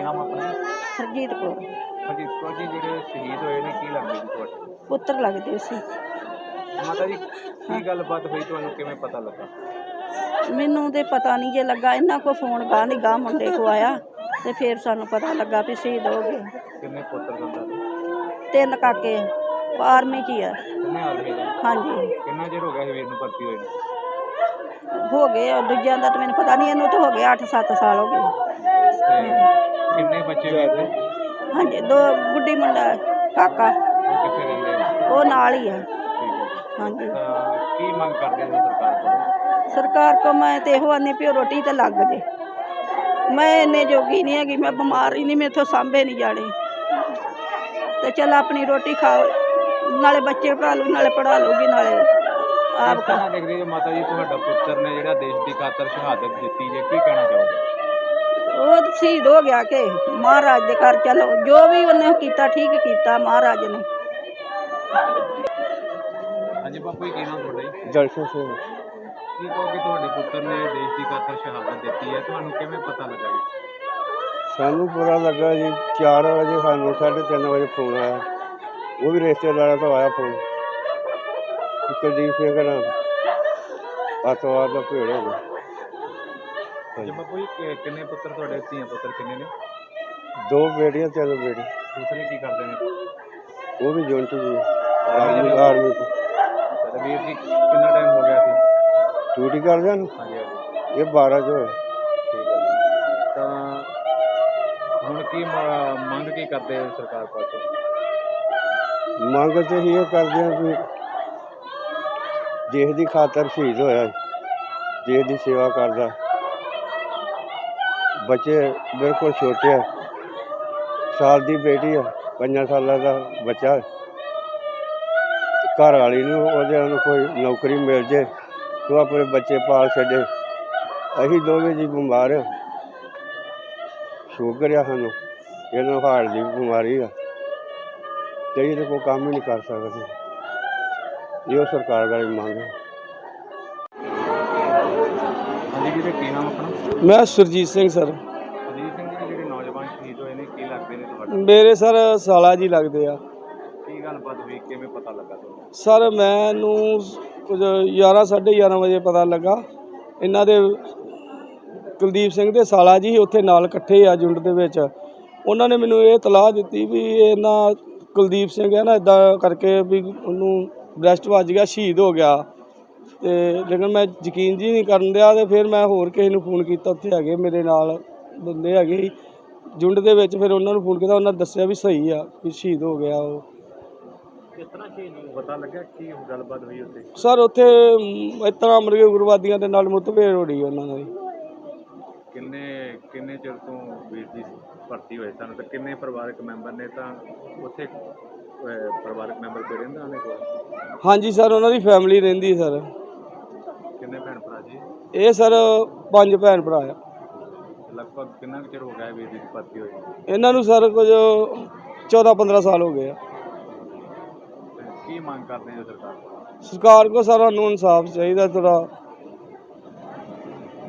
ਨਾਮ ਆਪਣਾ? ਹਰਜੀਤ ਕੌਰ। ਹਰਜੀਤ ਕੌਰ ਜੀ, ਜਿਹੜੇ ਸ਼ਹੀਦ ਹੋਏ ਨੇ ਕੀ ਲੱਗਦੇ ਜੀ ਤੁਹਾਡੇ? ਪੁੱਤਰ ਲੱਗਦੇ ਸੀ। ਮਾਤਾ ਜੀ, ਕੀ ਗੱਲਬਾਤ ਹੋਈ, ਤੁਹਾਨੂੰ ਕਿਵੇਂ ਪਤਾ ਲੱਗਾ? ਮੈਨੂੰ ਤੇ ਪਤਾ ਨਹੀਂ ਜੇ ਲੱਗਾ, ਇਹਨਾਂ ਕੋ ਫੋਨ ਗਾਹ ਨਹੀਂ ਗਾਹ ਮੁੰਡੇ ਕੋ ਆਇਆ ਤੇ ਫਿਰ ਸਾਨੂੰ ਪਤਾ ਲੱਗਾ ਵੀ ਸ਼ਹੀਦ ਹੋ ਗਏ। ਕਿੰਨੇ ਪੁੱਤਰ ਹੁੰਦਾ? 3 ਕਾਕੇ ਆਰਮੀ 'ਚ ਹੀ ਆ। ਕਿੰਨੇ ਆਦਮੀ ਨੇ? ਹਾਂਜੀ, ਕਿੰਨਾ ਚਿਰ ਹੋ ਗਿਆ ਸੀ ਵੀਰ ਨੂੰ ਭਰਤੀ ਹੋਏ ਨੂੰ? ਹੋ ਗਏ ਆ, ਦੂਜਿਆਂ ਦਾ ਤਾਂ ਮੈਨੂੰ ਪਤਾ ਨਹੀਂ, ਇਹਨੂੰ ਤਾਂ ਹੋ ਗਿਆ 8-7 ਸਾਲ ਹੋ ਗਏ। ਤੇ ਕਿੰਨੇ ਬੱਚੇ ਵੀਰ ਦੇ? ਹਾਂਜੀ, 2 ਗੁੱਡੀ ਮੁੰਡਾ ਕਾਕਾ, ਉਹ ਕਿੱਥੇ ਰਹਿੰਦੇ ਆ? ਉਹ ਨਾਲ ਹੀ ਆ। ਠੀਕ ਹੈ ਜੀ। ਹਾਂਜੀ, ਤਾਂ ਕੀ ਮੰਗ ਕਰਦੇ ਹੋ ਸਰਕਾਰ ਕੋਲ? ਸਰਕਾਰ ਕੋ ਮੈਂ ਤੇ ਇਹੋ ਆਨੀ ਵੀ ਉਹ ਰੋਟੀ ਤੇ ਲੱਗ ਜੇ। ਮੈਂ ਇੰਨੇ ਜੋਗੀ ਨਹੀਂ ਹੈਗੀ, ਮੈਂ ਬਿਮਾਰ ਹੀ ਨਹੀਂ, ਮੈਥੋਂ ਸਾਂਭੇ ਨਹੀਂ ਜਾਣੇ ਤੇ ਚੱਲ ਆਪਣੀ ਰੋਟੀ ਖਾਓ, ਨਾਲੇ ਬੱਚੇ ਪੜ੍ਹਾ ਲੂ, ਨਾਲੇ ਪੜ੍ਹਾ ਲੂਗੀ, ਨਾਲੇ ਆਪ ਕਿਸ ਤਰ੍ਹਾਂ ਦੇਖਦੇ ਹੋ ਮਾਤਾ ਜੀ, ਤੁਹਾਡਾ ਪੁੱਤਰ ਨੇ ਜਿਹੜਾ ਦੇਸ਼ ਦੀ ਖਾਤਰ ਸ਼ਹਾਦਤ ਦਿੱਤੀ ਜੇ, ਕੀ ਕਹਿਣਾ ਚਾਹੋਗੇ? ਉਹ ਸ਼ਹੀਦ ਹੋ ਗਿਆ ਕਿ ਮਹਾਰਾਜ ਦੇ ਘਰ ਚਲੋ, ਜੋ ਵੀ ਉਹਨੇ ਕੀਤਾ ਠੀਕ ਕੀਤਾ ਮਹਾਰਾਜ ਨੇ। ਹਾਂਜੀ ਬਾਪੂ ਜੀ, ਕੀ ਨਾਮ ਤੁਹਾਡਾ ਜੀ? ਜਲਸ਼ਨ ਸਿੰਘ। ਕੀ ਕਹੋਗੇ, ਤੁਹਾਡੇ ਪੁੱਤਰ ਨੇ ਦੇਸ਼ ਦੀ ਖਾਤਰ ਸ਼ਹਾਦਤ ਦਿੱਤੀ ਹੈ, ਤੁਹਾਨੂੰ ਕਿਵੇਂ ਪਤਾ ਲੱਗਾ ਜੀ? ਸਾਨੂੰ ਪਤਾ ਲੱਗਾ ਜੀ 4 ਵਜੇ, ਸਾਨੂੰ 3:30 ਵਜੇ ਫੋਨ ਆਇਆ, ਉਹ ਵੀ ਰਿਸ਼ਤੇਦਾਰਾਂ ਤੋਂ ਆਇਆ ਫੋਨ। ਕੁਲਦੀਪ ਸਿੰਘ ਨਾਮ ਅੱਤਵਾਦ ਦਾ ਭੇੜ ਹੋ ਗਿਆ। ਹਾਂਜੀ ਬਾਪੂ ਜੀ, ਕਿੰਨੇ ਪੁੱਤਰ ਤੁਹਾਡੇ? ਧੀਆਂ ਪੁੱਤਰ ਕਿੰਨੇ ਨੇ? 2 ਬੇਟੀਆਂ 3 ਬੇਟੇ। ਦੂਸਰੇ ਕੀ ਕਰਦੇ ਨੇ? ਉਹ ਵੀ ਜੁਨਟ ਜੀ, ਆਰਮੀ ਚ ਅੱਛਾ, ਵੀਰ ਜੀ ਕਿੰਨਾ ਟਾਈਮ ਹੋ ਗਿਆ ਸੀ ਡਿਊਟੀ ਕਰਦਿਆਂ ਨੂੰ? ਹਾਂਜੀ ਹਾਂਜੀ, ਇਹ 12 ਚ ਹੋਏ। ਠੀਕ ਹੈ ਜੀ। ਤਾਂ ਹੁਣ ਕੀ ਮੰਗ ਕੀ ਕਰਦੇ ਹੋ ਸਰਕਾਰ ਪਾਸੋਂ? ਮੰਗ ਤੇ ਇਹ ਕਰਦੇ ਆ ਵੀ ਦੇਸ਼ ਦੀ ਖਾਤਰ ਸ਼ਹੀਦ ਹੋਇਆ, ਦੇਸ਼ ਦੀ ਸੇਵਾ ਕਰਦਾ। ਬੱਚੇ ਬਿਲਕੁਲ ਛੋਟੇ ਆ, ਸਾਲ ਦੀ ਬੇਟੀ ਆ, 5 ਸਾਲਾਂ ਦਾ ਬੱਚਾ। ਘਰ ਵਾਲੀ ਨੂੰ ਉਹਦੇ ਨੂੰ ਕੋਈ ਨੌਕਰੀ ਮਿਲ ਜੇ ਤੂੰ ਆਪਣੇ ਬੱਚੇ ਪਾਲ ਛੱਡੇ। ਅਸੀਂ ਦੋਵੇਂ ਜੀ ਬਿਮਾਰ ਆ, ਸ਼ੂਗਰ ਆ ਸਾਨੂੰ, ਇਹਨੂੰ ਹਾਰਟ ਦੀ ਬਿਮਾਰੀ ਆ ਤੇ ਇਹਦੇ ਕੋਈ ਕੰਮ ਹੀ ਨਹੀਂ ਕਰ ਸਕਦੇ। ਇਹੋ ਸਰਕਾਰ ਵਾਲੀ ਮੰਗ ਹੈ। ਹਾਂਜੀ ਵੀਰੇ, ਕੀ ਨਾਮ ਆਪਣਾ? ਮੈਂ ਸੁਰਜੀਤ ਸਿੰਘ ਸਰ। ਅਜੀਤ ਸਿੰਘ ਜੀ, ਜਿਹੜੇ ਨੌਜਵਾਨ ਸ਼ਹੀਦ ਹੋਏ ਨੇ ਕੀ ਲੱਗਦੇ ਨੇ ਤੁਹਾਡੇ? ਮੇਰੇ ਸਰ ਸਾਲਾ ਜੀ ਲੱਗਦੇ ਆ। ਕੀ ਗੱਲਬਾਤ ਹੋਈ, ਕਿਵੇਂ ਪਤਾ ਲੱਗਾ ਤੁਹਾਨੂੰ? ਸਰ ਮੈਨੂੰ ਕੁਝ 11-11:30 ਵਜੇ ਪਤਾ ਲੱਗਾ। ਇਹਨਾਂ ਦੇ ਕੁਲਦੀਪ ਸਿੰਘ ਦੇ ਸਾਲਾ ਜੀ ਉੱਥੇ ਨਾਲ ਇਕੱਠੇ ਆ ਜੁੰਡ ਦੇ ਵਿੱਚ। ਉਹਨਾਂ ਨੇ ਮੈਨੂੰ ਇਹ ਇਤਲਾਹ ਦਿੱਤੀ ਵੀ ਇਹਨਾਂ ਕੁਲਦੀਪ ਸਿੰਘ ਹੈ ਨਾ, ਇੱਦਾਂ ਕਰਕੇ ਵੀ ਉਹਨੂੰ ਬ੍ਰੈਸਟ ਵੱਜ ਗਿਆ, ਸ਼ਹੀਦ ਹੋ ਗਿਆ। ਤੇ ਲੇਕਿਨ ਮੈਂ ਯਕੀਨ ਜੀ ਨਹੀਂ ਕਰਨ ਦਿਆ ਤੇ ਫਿਰ ਮੈਂ ਹੋਰ ਕਿਸੇ ਨੂੰ ਫੋਨ ਕੀਤਾ, ਉੱਥੇ ਹੈਗੇ ਮੇਰੇ ਨਾਲ ਬੰਦੇ ਹੈਗੇ ਜੁੰਡ ਦੇ ਵਿੱਚ। ਫਿਰ ਉਹਨਾਂ ਨੂੰ ਫੋਨ ਕੀਤਾ, ਉਹਨਾਂ ਦੱਸਿਆ ਵੀ ਸਹੀ ਆ, ਵੀ ਸ਼ਹੀਦ ਹੋ ਗਿਆ ਉਹ। ਕਿਸ ਤਰ੍ਹਾਂ ਸ਼ਹੀਦ ਪਤਾ ਲੱਗਿਆ, ਕੀ ਗੱਲਬਾਤ ਹੋਈ ਉੱਥੇ? ਸਰ ਉੱਥੇ ਇਸ ਤਰ੍ਹਾਂ ਮਰਗੇ ਉਗਰਵਾਦੀਆਂ ਦੇ ਨਾਲ ਮੁੱਠਭੇੜ ਹੋ ਰਹੀ ਉਹਨਾਂ ਦੀ। ਕਿੰਨੇ ਚਿਰ ਤੋਂ ਵੀਰ ਜੀ ਭਰਤੀ ਹੋਏ ਸਨ ਤੇ ਕਿੰਨੇ ਪਰਿਵਾਰਕ ਮੈਂਬਰ ਨੇ? ਤਾਂ ਉੱਥੇ ਪਰਿਵਾਰਕ ਮੈਂਬਰ ਕੋਈ ਰਹਿੰਦਾ ਉਹਨੇ ਕੋਲ? ਹਾਂਜੀ ਸਰ, ਉਹਨਾਂ ਦੀ ਫੈਮਿਲੀ ਰਹਿੰਦੀ ਸਰ। ਕਿੰਨੇ ਭੈਣ ਭਰਾ ਜੀ? ਇਹ ਸਰ 5 ਭੈਣ ਭਰਾ ਆ। ਲਗਭਗ ਕਿੰਨਾ ਕੁ ਚਿਰ ਹੋ ਗਿਆ ਵੀਰ ਜੀ ਦੀ ਭਰਤੀ ਹੋਈ? ਇਹਨਾਂ ਨੂੰ ਸਰ ਕੁਝ 14-15 ਸਾਲ ਹੋ ਗਏ ਆ। ਤੇ ਕੀ ਮੰਗ ਕਰਦੇ ਹੋ ਸਰਕਾਰ ਕੋਲ? ਸਰਕਾਰ ਕੋਲ ਸਰ ਸਾਨੂੰ ਇਨਸਾਫ ਚਾਹੀਦਾ, ਥੋੜ੍ਹਾ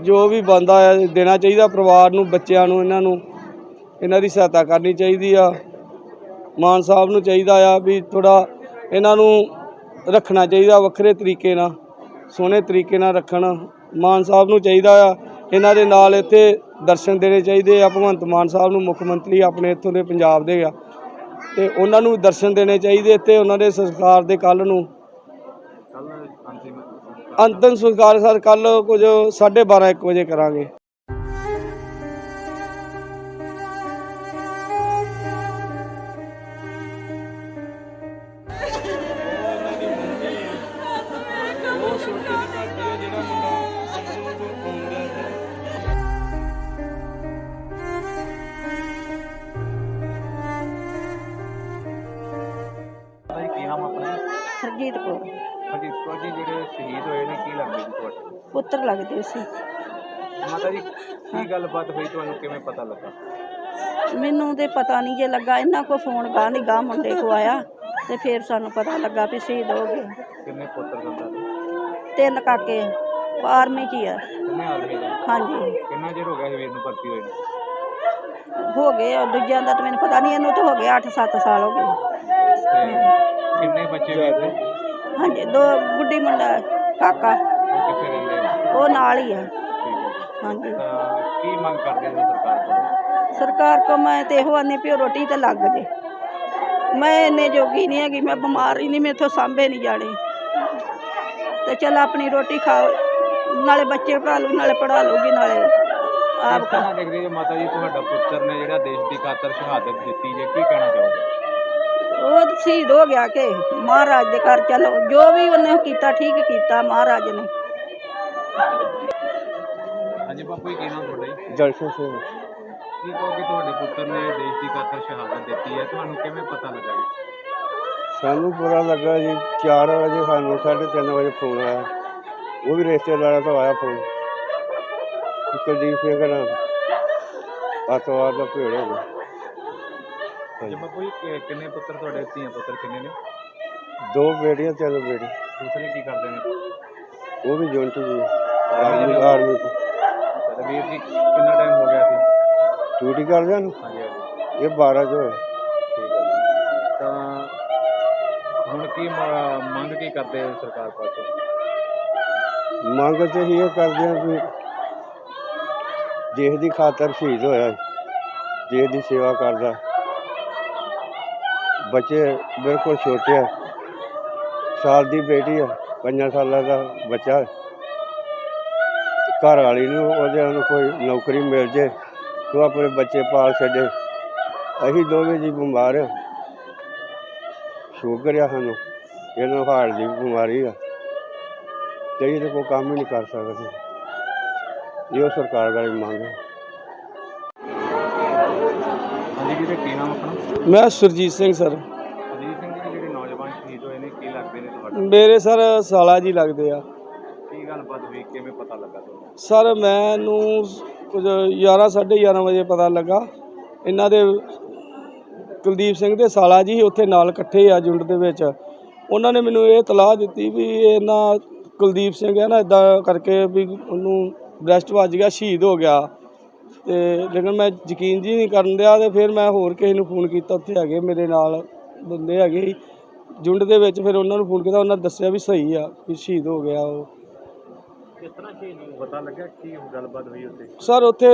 ਜੋ ਵੀ ਬਣਦਾ ਆ ਦੇਣਾ ਚਾਹੀਦਾ ਪਰਿਵਾਰ ਨੂੰ, ਬੱਚਿਆਂ ਨੂੰ, ਇਹਨਾਂ ਦੀ ਸਹਾਇਤਾ ਕਰਨੀ ਚਾਹੀਦੀ ਆ। ਮਾਨ ਸਾਹਿਬ ਨੂੰ ਚਾਹੀਦਾ ਆ ਵੀ ਥੋੜ੍ਹਾ ਇਹਨਾਂ ਨੂੰ ਰੱਖਣਾ ਚਾਹੀਦਾ ਵੱਖਰੇ ਤਰੀਕੇ ਨਾਲ, ਸੋਹਣੇ ਤਰੀਕੇ ਨਾਲ ਰੱਖਣ। ਮਾਨ ਸਾਹਿਬ ਨੂੰ ਚਾਹੀਦਾ ਆ ਇਹਨਾਂ ਦੇ ਨਾਲ ਇੱਥੇ ਦਰਸ਼ਨ ਦੇਣੇ ਚਾਹੀਦੇ ਆ। ਭਗਵੰਤ ਮਾਨ ਸਾਹਿਬ ਨੂੰ, ਮੁੱਖ ਮੰਤਰੀ ਆਪਣੇ ਇੱਥੋਂ ਦੇ ਪੰਜਾਬ ਦੇ ਆ, ਤੇ ਉਹਨਾਂ ਨੂੰ ਦਰਸ਼ਨ ਦੇਣੇ ਚਾਹੀਦੇ ਇੱਥੇ। ਉਹਨਾਂ ਦੇ ਸੰਸਕਾਰ ਦੇ ਕੱਲ੍ਹ ਨੂੰ ਅੰਤਿਮ ਸੰਸਕਾਰ ਸਰ ਕੱਲ੍ਹ ਕੁਝ 12:30-1 ਵਜੇ ਕਰਾਂਗੇ। ਕੀ ਨਾਮ ਆਪਣਾ? ਹਰਜੀਤ ਕੌਰ। ਹਰਜੀਤ ਕੌਰ ਜੀ, ਜਿਹੜੇ ਸ਼ਹੀਦ ਹੋਏ ਨੇ ਕੀ ਲੱਗਦੇ ਜੀ ਤੁਹਾਡੇ? ਪੁੱਤਰ ਲੱਗਦੇ ਸੀ। ਮਾਤਾ ਜੀ, ਕੀ ਗੱਲਬਾਤ ਹੋਈ, ਤੁਹਾਨੂੰ ਕਿਵੇਂ ਪਤਾ ਲੱਗਾ? ਮੈਨੂੰ ਤੇ ਪਤਾ ਨਹੀਂ ਜੇ ਲੱਗਾ, ਇਹਨਾਂ ਕੋ ਫੋਨ ਗਾਹ ਨਹੀਂ ਗਾਹ ਮੁੰਡੇ ਕੋ ਆਇਆ ਤੇ ਫਿਰ ਸਾਨੂੰ ਪਤਾ ਲੱਗਾ ਵੀ ਸ਼ਹੀਦ ਹੋ ਗਏ। ਕਿੰਨੇ ਪੁੱਤਰ ਹੁੰਦਾ? 3 ਕਾਕੇ ਆਰਮੀ 'ਚ ਹੀ ਆ। ਕਿੰਨੇ ਆਦਮੀ ਨੇ? ਹਾਂਜੀ, ਕਿੰਨਾ ਚਿਰ ਹੋ ਗਿਆ ਸੀ ਵੀਰ ਨੂੰ ਭਰਤੀ ਹੋਏ ਨੂੰ? ਹੋ ਗਏ ਆ, ਦੂਜਿਆਂ ਦਾ ਤਾਂ ਮੈਨੂੰ ਪਤਾ ਨਹੀਂ, ਇਹਨੂੰ ਤਾਂ ਹੋ ਗਏ 8-7 ਸਾਲ ਹੋ ਗਏ। ਤੇ ਕਿੰਨੇ ਬੱਚੇ ਵੀਰ ਦੇ? ਹਾਂਜੀ, 2 ਗੁੱਡੀ ਮੁੰਡਾ ਕਾਕਾ, ਉਹ ਕਿੱਥੇ ਰਹਿੰਦੇ ਨੇ? ਉਹ ਨਾਲ ਹੀ ਆ। ਠੀਕ ਹੈ। ਹਾਂਜੀ, ਤਾਂ ਕੀ ਮੰਗ ਕਰਦੇ ਹੋ ਸਰਕਾਰ ਕੋਲੋਂ? ਸਰਕਾਰ ਕੋ ਮੈਂ ਤੇ ਇਹੋ ਆਨੀ ਵੀ ਉਹ ਰੋਟੀ ਤੇ ਲੱਗ ਜੇ। ਮੈਂ ਇੰਨੇ ਜੋਗੀ ਨਹੀਂ ਹੈਗੀ, ਮੈਂ ਬਿਮਾਰ ਹੀ ਨਹੀਂ, ਮੈਥੋਂ ਸਾਂਭੇ ਨਹੀਂ ਜਾਣੇ। ਤੇ ਚੱਲ ਆਪਣੀ ਰੋਟੀ ਖਾਓ, ਨਾਲੇ ਬੱਚੇ ਪੜ੍ਹਾ ਲੂ, ਨਾਲੇ ਪੜ੍ਹਾ ਲੂਗੀ, ਨਾਲੇ ਆਪ ਕਿਸ ਤਰ੍ਹਾਂ ਦੇਖਦੇ ਜੀ ਮਾਤਾ ਜੀ, ਤੁਹਾਡਾ ਪੁੱਤਰ ਨੇ ਜਿਹੜਾ ਦੇਸ਼ ਦੀ ਖਾਤਰ ਸ਼ਹਾਦਤ ਦਿੱਤੀ ਜੇ, ਕੀ ਕਹਿਣਾ ਚਾਹੋਗੇ? ਉਹ ਸ਼ਹੀਦ ਹੋ ਗਿਆ ਕਿ ਮਹਾਰਾਜ ਦੇ ਘਰ ਚਲੋ, ਜੋ ਵੀ ਉਹਨੇ ਕੀਤਾ ਠੀਕ ਕੀਤਾ ਮਹਾਰਾਜ ਨੇ। ਹਾਂਜੀ ਬਾਪੂ ਜੀ, ਕੀ ਨਾਮ ਤੁਹਾਡਾ ਜੀ? ਦਰਸ਼ਨ ਸਿੰਘ ਕੀ ਕਹੋਗੇ, ਤੁਹਾਡੇ ਪੁੱਤਰ ਨੇ ਦੇਸ਼ ਦੀ ਖਾਤਰ ਸ਼ਹਾਦਤ ਦਿੱਤੀ ਹੈ, ਤੁਹਾਨੂੰ ਕਿਵੇਂ ਪਤਾ ਲੱਗਾ ਜੀ? ਸਾਨੂੰ ਪਤਾ ਲੱਗਾ ਜੀ 4 ਵਜੇ, ਸਾਨੂੰ 3:30 ਵਜੇ ਫੋਨ ਆਇਆ। ਉਹ ਵੀ ਰਿਸ਼ਤੇਦਾਰਾਂ ਤੋਂ ਆਇਆ ਫੋਨ ਕਿ ਕੁਲਦੀਪ ਸਿੰਘ ਨਾਲ ਅੱਤਵਾਦ ਦਾ ਭੇੜ ਹੋ ਗਿਆ। ਹਾਂਜੀ ਬਾਪੂ ਜੀ, ਕਿੰਨੇ ਪੁੱਤਰ ਤੁਹਾਡੇ, ਧੀਆਂ ਪੁੱਤਰ ਕਿੰਨੇ ਨੇ? 2 ਬੇਟੀਆਂ 3 ਬੇਟੇ। ਦੂਸਰੇ ਕੀ ਕਰਦੇ ਨੇ? ਉਹ ਵੀ ਜੁਨਟ ਜੀ, ਆਰਮੀ ਚ ਤੇ ਵੀਰ ਜੀ ਕਿੰਨਾ ਟਾਈਮ ਹੋ ਗਿਆ ਸੀ? ਡਿਊਟੀ ਕਰਦੇ ਹਨ। ਹਾਂਜੀ ਹਾਂਜੀ, ਇਹ 12 ਚ ਹੋਇਆ। ਠੀਕ ਹੈ ਜੀ। ਤਾਂ ਹੁਣ ਕੀ ਮੰਗ ਕੀ ਕਰਦੇ ਹੋ ਸਰਕਾਰ ਪਾਸੋਂ? ਮੰਗ ਤੇ ਇਹ ਕਰਦੇ ਆ ਵੀ ਦੇਸ਼ ਦੀ ਖਾਤਰ ਸ਼ਹੀਦ ਹੋਇਆ, ਦੇਸ਼ ਦੀ ਸੇਵਾ ਕਰਦਾ। ਬੱਚੇ ਬਿਲਕੁਲ ਛੋਟੇ ਆ, ਸਾਲ ਦੀ ਬੇਟੀ ਆ, 5 ਸਾਲਾਂ ਦਾ ਬੱਚਾ। ਘਰ ਵਾਲੀ ਨੂੰ ਉਹਦੇ ਨੂੰ ਕੋਈ ਨੌਕਰੀ ਮਿਲ ਜੇ ਤੂੰ ਆਪਣੇ ਬੱਚੇ ਪਾਲ ਛੱਡੇ। ਅਸੀਂ ਦੋਵੇਂ ਜੀ ਬਿਮਾਰ ਆ, ਸ਼ੂਗਰ ਆ ਸਾਨੂੰ, ਇਹਨੂੰ ਹਾਰਟ ਦੀ ਬਿਮਾਰੀ ਆ, ਤੇ ਇਹ ਕੋਈ ਕੰਮ ਹੀ ਨਹੀਂ ਕਰ ਸਕਦੇ। ਇਹੋ ਸਰਕਾਰ ਦਾ ਮੰਗ ਹੈ। ਹਾਂਜੀ ਵੀਰੇ, ਕੀ ਨਾਮ ਆਪਣਾ? ਮੈਂ ਸੁਰਜੀਤ ਸਿੰਘ ਸਰ। ਅਜੀਤ ਸਿੰਘ ਜੀ, ਜਿਹੜੇ ਨੌਜਵਾਨ ਸ਼ਹੀਦ ਹੋਏ ਨੇ, ਕੀ ਲੱਗਦੇ ਨੇ ਤੁਹਾਡੇ? ਮੇਰੇ ਸਰ ਸਾਲਾ ਜੀ ਲੱਗਦੇ ਆ। ਕੀ ਗੱਲਬਾਤ ਹੋਈ, ਕਿਵੇਂ ਪਤਾ ਲੱਗਾ ਤੁਹਾਨੂੰ? ਸਰ ਮੈਨੂੰ ਕੁਝ 11-11:30 ਵਜੇ ਪਤਾ ਲੱਗਾ। ਇਹਨਾਂ ਦੇ ਕੁਲਦੀਪ ਸਿੰਘ ਦੇ ਸਾਲਾ ਜੀ ਉੱਥੇ ਨਾਲ ਇਕੱਠੇ ਆ ਜੁੰਡ ਦੇ ਵਿੱਚ। ਉਹਨਾਂ ਨੇ ਮੈਨੂੰ ਇਹ ਤਲਾਹ ਦਿੱਤੀ ਵੀ ਇਹਨਾਂ ਕੁਲਦੀਪ ਸਿੰਘ ਹੈ ਨਾ, ਇੱਦਾਂ ਕਰਕੇ ਵੀ ਉਹਨੂੰ ਬ੍ਰੈਸਟ ਵੱਜ ਗਿਆ, ਸ਼ਹੀਦ ਹੋ ਗਿਆ। ਤੇ ਲੇਕਿਨ ਮੈਂ ਯਕੀਨ ਜੀ ਨਹੀਂ ਕਰਨ ਦਿਆ। ਤੇ ਫਿਰ ਮੈਂ ਹੋਰ ਕਿਸੇ ਨੂੰ ਫੋਨ ਕੀਤਾ, ਉੱਥੇ ਹੈਗੇ ਮੇਰੇ ਨਾਲ ਬੰਦੇ ਹੈਗੇ ਸੀ ਜੁੰਡ ਦੇ ਵਿੱਚ। ਫਿਰ ਉਹਨਾਂ ਨੂੰ ਫੋਨ ਕੀਤਾ, ਉਹਨਾਂ ਨੇ ਦੱਸਿਆ ਵੀ ਸਹੀ ਆ, ਵੀ ਸ਼ਹੀਦ ਹੋ ਗਿਆ ਉਹ। ਕਿਸ ਤਰ੍ਹਾਂ ਸ਼ਹੀਦ ਪਤਾ ਲੱਗਿਆ, ਕੀ ਗੱਲਬਾਤ ਹੋਈ ਉੱਥੇ? ਸਰ ਉੱਥੇ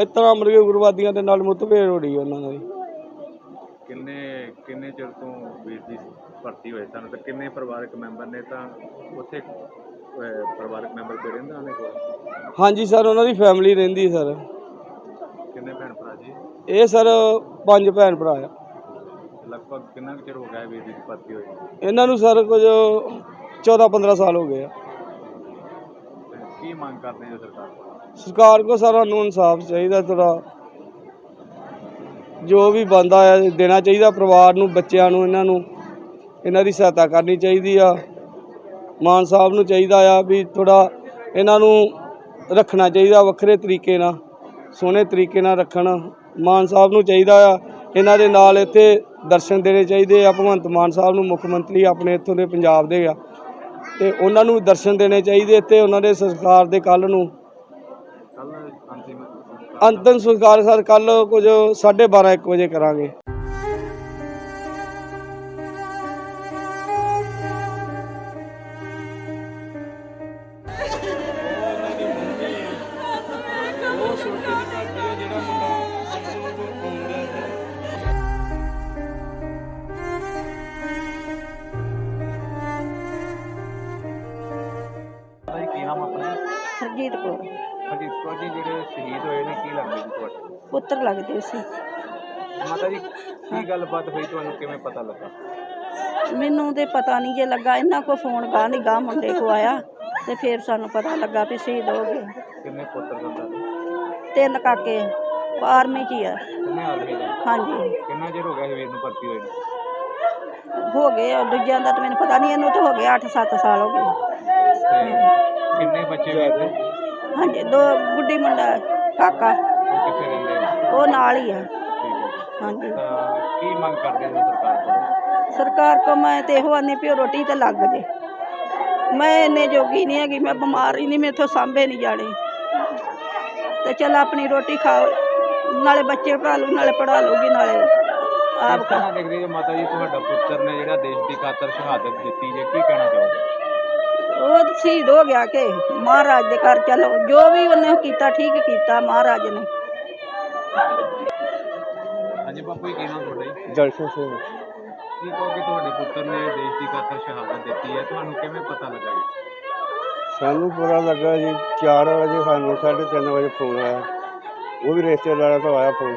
ਇਸ ਤਰ੍ਹਾਂ ਮਰਗੇ ਉਗਰਵਾਦੀਆਂ ਦੇ ਨਾਲ ਮੁੱਠਭੇੜ ਹੋ ਰਹੀ ਉਹਨਾਂ ਦੀ। ਕਿੰਨੇ ਚਿਰ ਤੋਂ ਵੀਰ ਜੀ ਭਰਤੀ ਹੋਏ ਸਨ, ਤੇ ਕਿੰਨੇ ਪਰਿਵਾਰਕ ਮੈਂਬਰ ਨੇ? ਤਾਂ ਉੱਥੇ ਪਰਿਵਾਰਕ ਮੈਂਬਰ ਕੋਈ ਰਹਿੰਦਾ ਉਹਨੇ ਕੋਲ? ਹਾਂਜੀ ਸਰ, ਉਹਨਾਂ ਦੀ ਫੈਮਿਲੀ ਰਹਿੰਦੀ ਸਰ। ਕਿੰਨੇ ਭੈਣ ਭਰਾ ਜੀ? ਇਹ ਸਰ 5 ਭੈਣ ਭਰਾ ਆ। ਲਗਭਗ ਕਿੰਨਾ ਕੁ ਚਿਰ ਹੋ ਗਿਆ ਵੀਰ ਜੀ ਭਰਤੀ ਹੋਏ? ਇਹਨਾਂ ਨੂੰ ਸਰ ਕੁਝ 14-15 ਸਾਲ ਹੋ ਗਏ ਆ। ਤੇ ਕੀ ਮੰਗ ਕਰਦੇ ਹੋ ਸਰਕਾਰ ਕੋਲ? ਸਰਕਾਰ ਕੋ ਸਾਰਾ ਨੂੰ ਇਨਸਾਫ ਚਾਹੀਦਾ, ਥੋੜਾ ਜੋ ਵੀ ਬਣਦਾ ਆ ਦੇਣਾ ਚਾਹੀਦਾ ਪਰਿਵਾਰ ਨੂੰ, ਬੱਚਿਆਂ ਨੂੰ। ਇਹਨਾਂ ਦੀ ਸਹਾਇਤਾ ਕਰਨੀ ਚਾਹੀਦੀ ਆ। ਮਾਨ ਸਾਹਿਬ ਨੂੰ ਚਾਹੀਦਾ ਆ ਵੀ ਥੋੜਾ ਇਹਨਾਂ ਨੂੰ ਰੱਖਣਾ ਚਾਹੀਦਾ ਵੱਖਰੇ ਤਰੀਕੇ ਨਾਲ, ਸੋਹਣੇ ਤਰੀਕੇ ਨਾਲ ਰੱਖਣ। ਮਾਨ ਸਾਹਿਬ ਨੂੰ ਚਾਹੀਦਾ ਆ ਇਹਨਾਂ ਦੇ ਨਾਲ ਇੱਥੇ ਦਰਸ਼ਨ ਦੇਣੇ ਚਾਹੀਦੇ ਆ। ਭਗਵੰਤ ਮਾਨ ਸਾਹਿਬ ਨੂੰ, ਮੁੱਖ ਮੰਤਰੀ ਆਪਣੇ ਇੱਥੋਂ ਦੇ ਪੰਜਾਬ ਦੇ ਆ, ਤੇ ਉਹਨਾਂ ਨੂੰ ਦਰਸ਼ਨ ਦੇਣੇ ਚਾਹੀਦੇ ਇੱਥੇ। ਉਹਨਾਂ ਦੇ ਸੰਸਕਾਰ ਦੇ ਕੱਲ੍ਹ ਨੂੰ ਅੰਤਿਮ ਸੰਸਕਾਰ ਸਰ ਕੱਲ੍ਹ ਕੁਝ 12:30-1 ਵਜੇ ਕਰਾਂਗੇ। ਕੀ ਨਾਮ ਆਪਣਾ? ਹਰਜੀਤ ਕੌਰ। ਅਜੀਤ ਕੌਰ ਜੀ, ਜਿਹੜੇ ਸ਼ਹੀਦ ਹੋਏ ਨੇ, ਕੀ ਲੱਗਦੇ ਜੀ ਤੁਹਾਡੇ? ਪੁੱਤਰ ਲੱਗਦੇ ਸੀ। ਮਾਤਾ ਜੀ, ਕੀ ਗੱਲਬਾਤ ਹੋਈ, ਤੁਹਾਨੂੰ ਕਿਵੇਂ ਪਤਾ ਲੱਗਾ? ਮੈਨੂੰ ਤੇ ਪਤਾ ਨਹੀਂ ਜੇ ਲੱਗਾ, ਇਹਨਾਂ ਕੋ ਫੋਨ ਗਾਹ ਨਹੀਂ ਗਾਹ ਮੁੰਡੇ ਕੋ ਆਇਆ, ਤੇ ਫਿਰ ਸਾਨੂੰ ਪਤਾ ਲੱਗਾ ਵੀ ਸ਼ਹੀਦ ਹੋ ਗਏ। ਕਿੰਨੇ ਪੁੱਤਰ ਸਨ ਤੁਹਾਡੇ? 3 ਕਾਕੇ ਆਰਮੀ 'ਚ ਹੀ ਆ। ਕਿੰਨੇ ਆਦਮੀ ਨੇ? ਹਾਂਜੀ, ਕਿੰਨਾ ਚਿਰ ਹੋ ਗਿਆ ਸੀ ਵੀਰ ਨੂੰ ਭਰਤੀ ਹੋਏ ਨੂੰ? ਹੋ ਗਏ ਆ, ਦੂਜਿਆਂ ਦਾ ਤਾਂ ਮੈਨੂੰ ਪਤਾ ਨਹੀਂ, ਇਹਨੂੰ ਤਾਂ ਹੋ ਗਏ 8-7 ਸਾਲ ਹੋ ਗਏ। ਤੇ ਕਿੰਨੇ ਬੱਚੇ ਵੀਰ ਦੇ? ਹਾਂਜੀ, 2 ਗੁੱਡੀ ਮੁੰਡਾ ਕਾਕਾ, ਉਹ ਕਿੱਥੇ ਰਹਿੰਦੇ ਨੇ? ਉਹ ਨਾਲ ਹੀ ਆ। ਠੀਕ ਹੈ ਜੀ। ਹਾਂਜੀ, ਤਾਂ ਕੀ ਮੰਗ ਕਰਦੇ ਹੋ ਸਰਕਾਰ ਕੋਲੋਂ? ਸਰਕਾਰ ਕੋ ਮੈਂ ਤੇ ਇਹੋ ਆਨੀ ਵੀ ਉਹ ਰੋਟੀ ਤੇ ਲੱਗ ਜੇ। ਮੈਂ ਇੰਨੇ ਜੋਗੀ ਨਹੀਂ ਹੈਗੀ, ਮੈਂ ਬਿਮਾਰ ਹੀ ਨਹੀਂ, ਮੈਥੋਂ ਸਾਂਭੇ ਨਹੀਂ ਜਾਣੇ। ਤੇ ਚੱਲ ਆਪਣੀ ਰੋਟੀ ਖਾਓ, ਨਾਲੇ ਬੱਚੇ ਪੜ੍ਹਾ ਲੂ ਨਾਲੇ ਪੜ੍ਹਾ ਲੂਗੀ ਨਾਲੇ ਆਪ ਕਿਸ ਤਰ੍ਹਾਂ ਦੇਖਦੇ ਜੇ ਮਾਤਾ ਜੀ ਤੁਹਾਡਾ ਪੁੱਤਰ ਨੇ ਜਿਹੜਾ ਦੇਸ਼ ਦੀ ਖਾਤਰ ਸ਼ਹਾਦਤ ਦਿੱਤੀ ਜੇ, ਕੀ ਕਹਿਣਾ ਚਾਹੋਗੇ? ਉਹ ਸ਼ਹੀਦ ਹੋ ਗਿਆ ਕਿ ਮਹਾਰਾਜ ਦੇ ਘਰ ਚਲੋ ਜੋ ਵੀ ਉਹਨੇ ਕੀਤਾ ਠੀਕ ਕੀਤਾ ਮਹਾਰਾਜ ਨੇ। ਹਾਂਜੀ ਬਾਪੂ ਜੀ, ਕੀ ਨਾਮ ਤੁਹਾਡਾ ਜੀ? ਦਰਸ਼ਨ ਸਿੰਘ ਕੀ ਕਹੋਗੇ ਤੁਹਾਡੇ ਪੁੱਤਰ ਨੇ ਦੇਸ਼ ਦੀ ਖਾਤਰ ਸ਼ਹਾਦਤ ਦਿੱਤੀ ਹੈ, ਤੁਹਾਨੂੰ ਕਿਵੇਂ ਪਤਾ ਲੱਗਾ ਜੀ? ਸਾਨੂੰ ਪਤਾ ਲੱਗਾ ਜੀ 4 ਵਜੇ, ਸਾਨੂੰ 3:30 ਵਜੇ ਫੋਨ ਆਇਆ। ਉਹ ਵੀ ਰਿਸ਼ਤੇਦਾਰਾਂ ਤੋਂ ਆਇਆ ਫੋਨ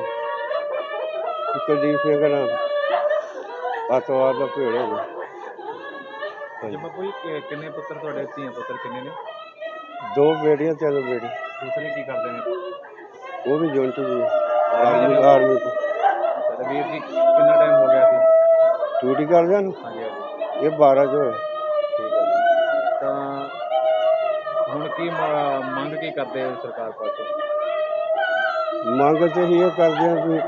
ਕਿ ਕੁਲਦੀਪ ਸਿੰਘ ਨਾਲ ਅੱਤਵਾਦ ਦਾ ਭੇੜ ਹੋ ਗਿਆ। ਅੱਛਾ ਬਾਪੂ ਜੀ, ਕਿੰਨੇ ਪੁੱਤਰ ਤੁਹਾਡੇ, ਧੀਆਂ ਪੁੱਤਰ ਕਿੰਨੇ ਨੇ? 2 ਬੇਟੀਆਂ 3 ਬੇਟੇ। ਦੂਸਰੇ ਕੀ ਕਰਦੇ ਨੇ? ਉਹ ਵੀ ਜੁਨਟ ਜੀ ਆਰਮੀ ਚ ਅੱਛਾ, ਵੀਰ ਜੀ ਕਿੰਨਾ ਟਾਈਮ ਹੋ ਗਿਆ ਸੀ? ਡਿਊਟੀ ਕਰਦਿਆਂ ਨੂੰ ਹਾਂਜੀ ਹਾਂਜੀ, ਇਹ 12 ਚ ਹੋਇਆ। ਠੀਕ ਹੈ ਜੀ। ਤਾਂ ਹੁਣ ਕੀ ਮੰਗ ਕੀ ਕਰਦੇ ਹੋ ਸਰਕਾਰ ਪਾਸੋਂ? ਮੰਗ ਤੇ ਇਹ ਕਰਦੇ ਆ ਵੀ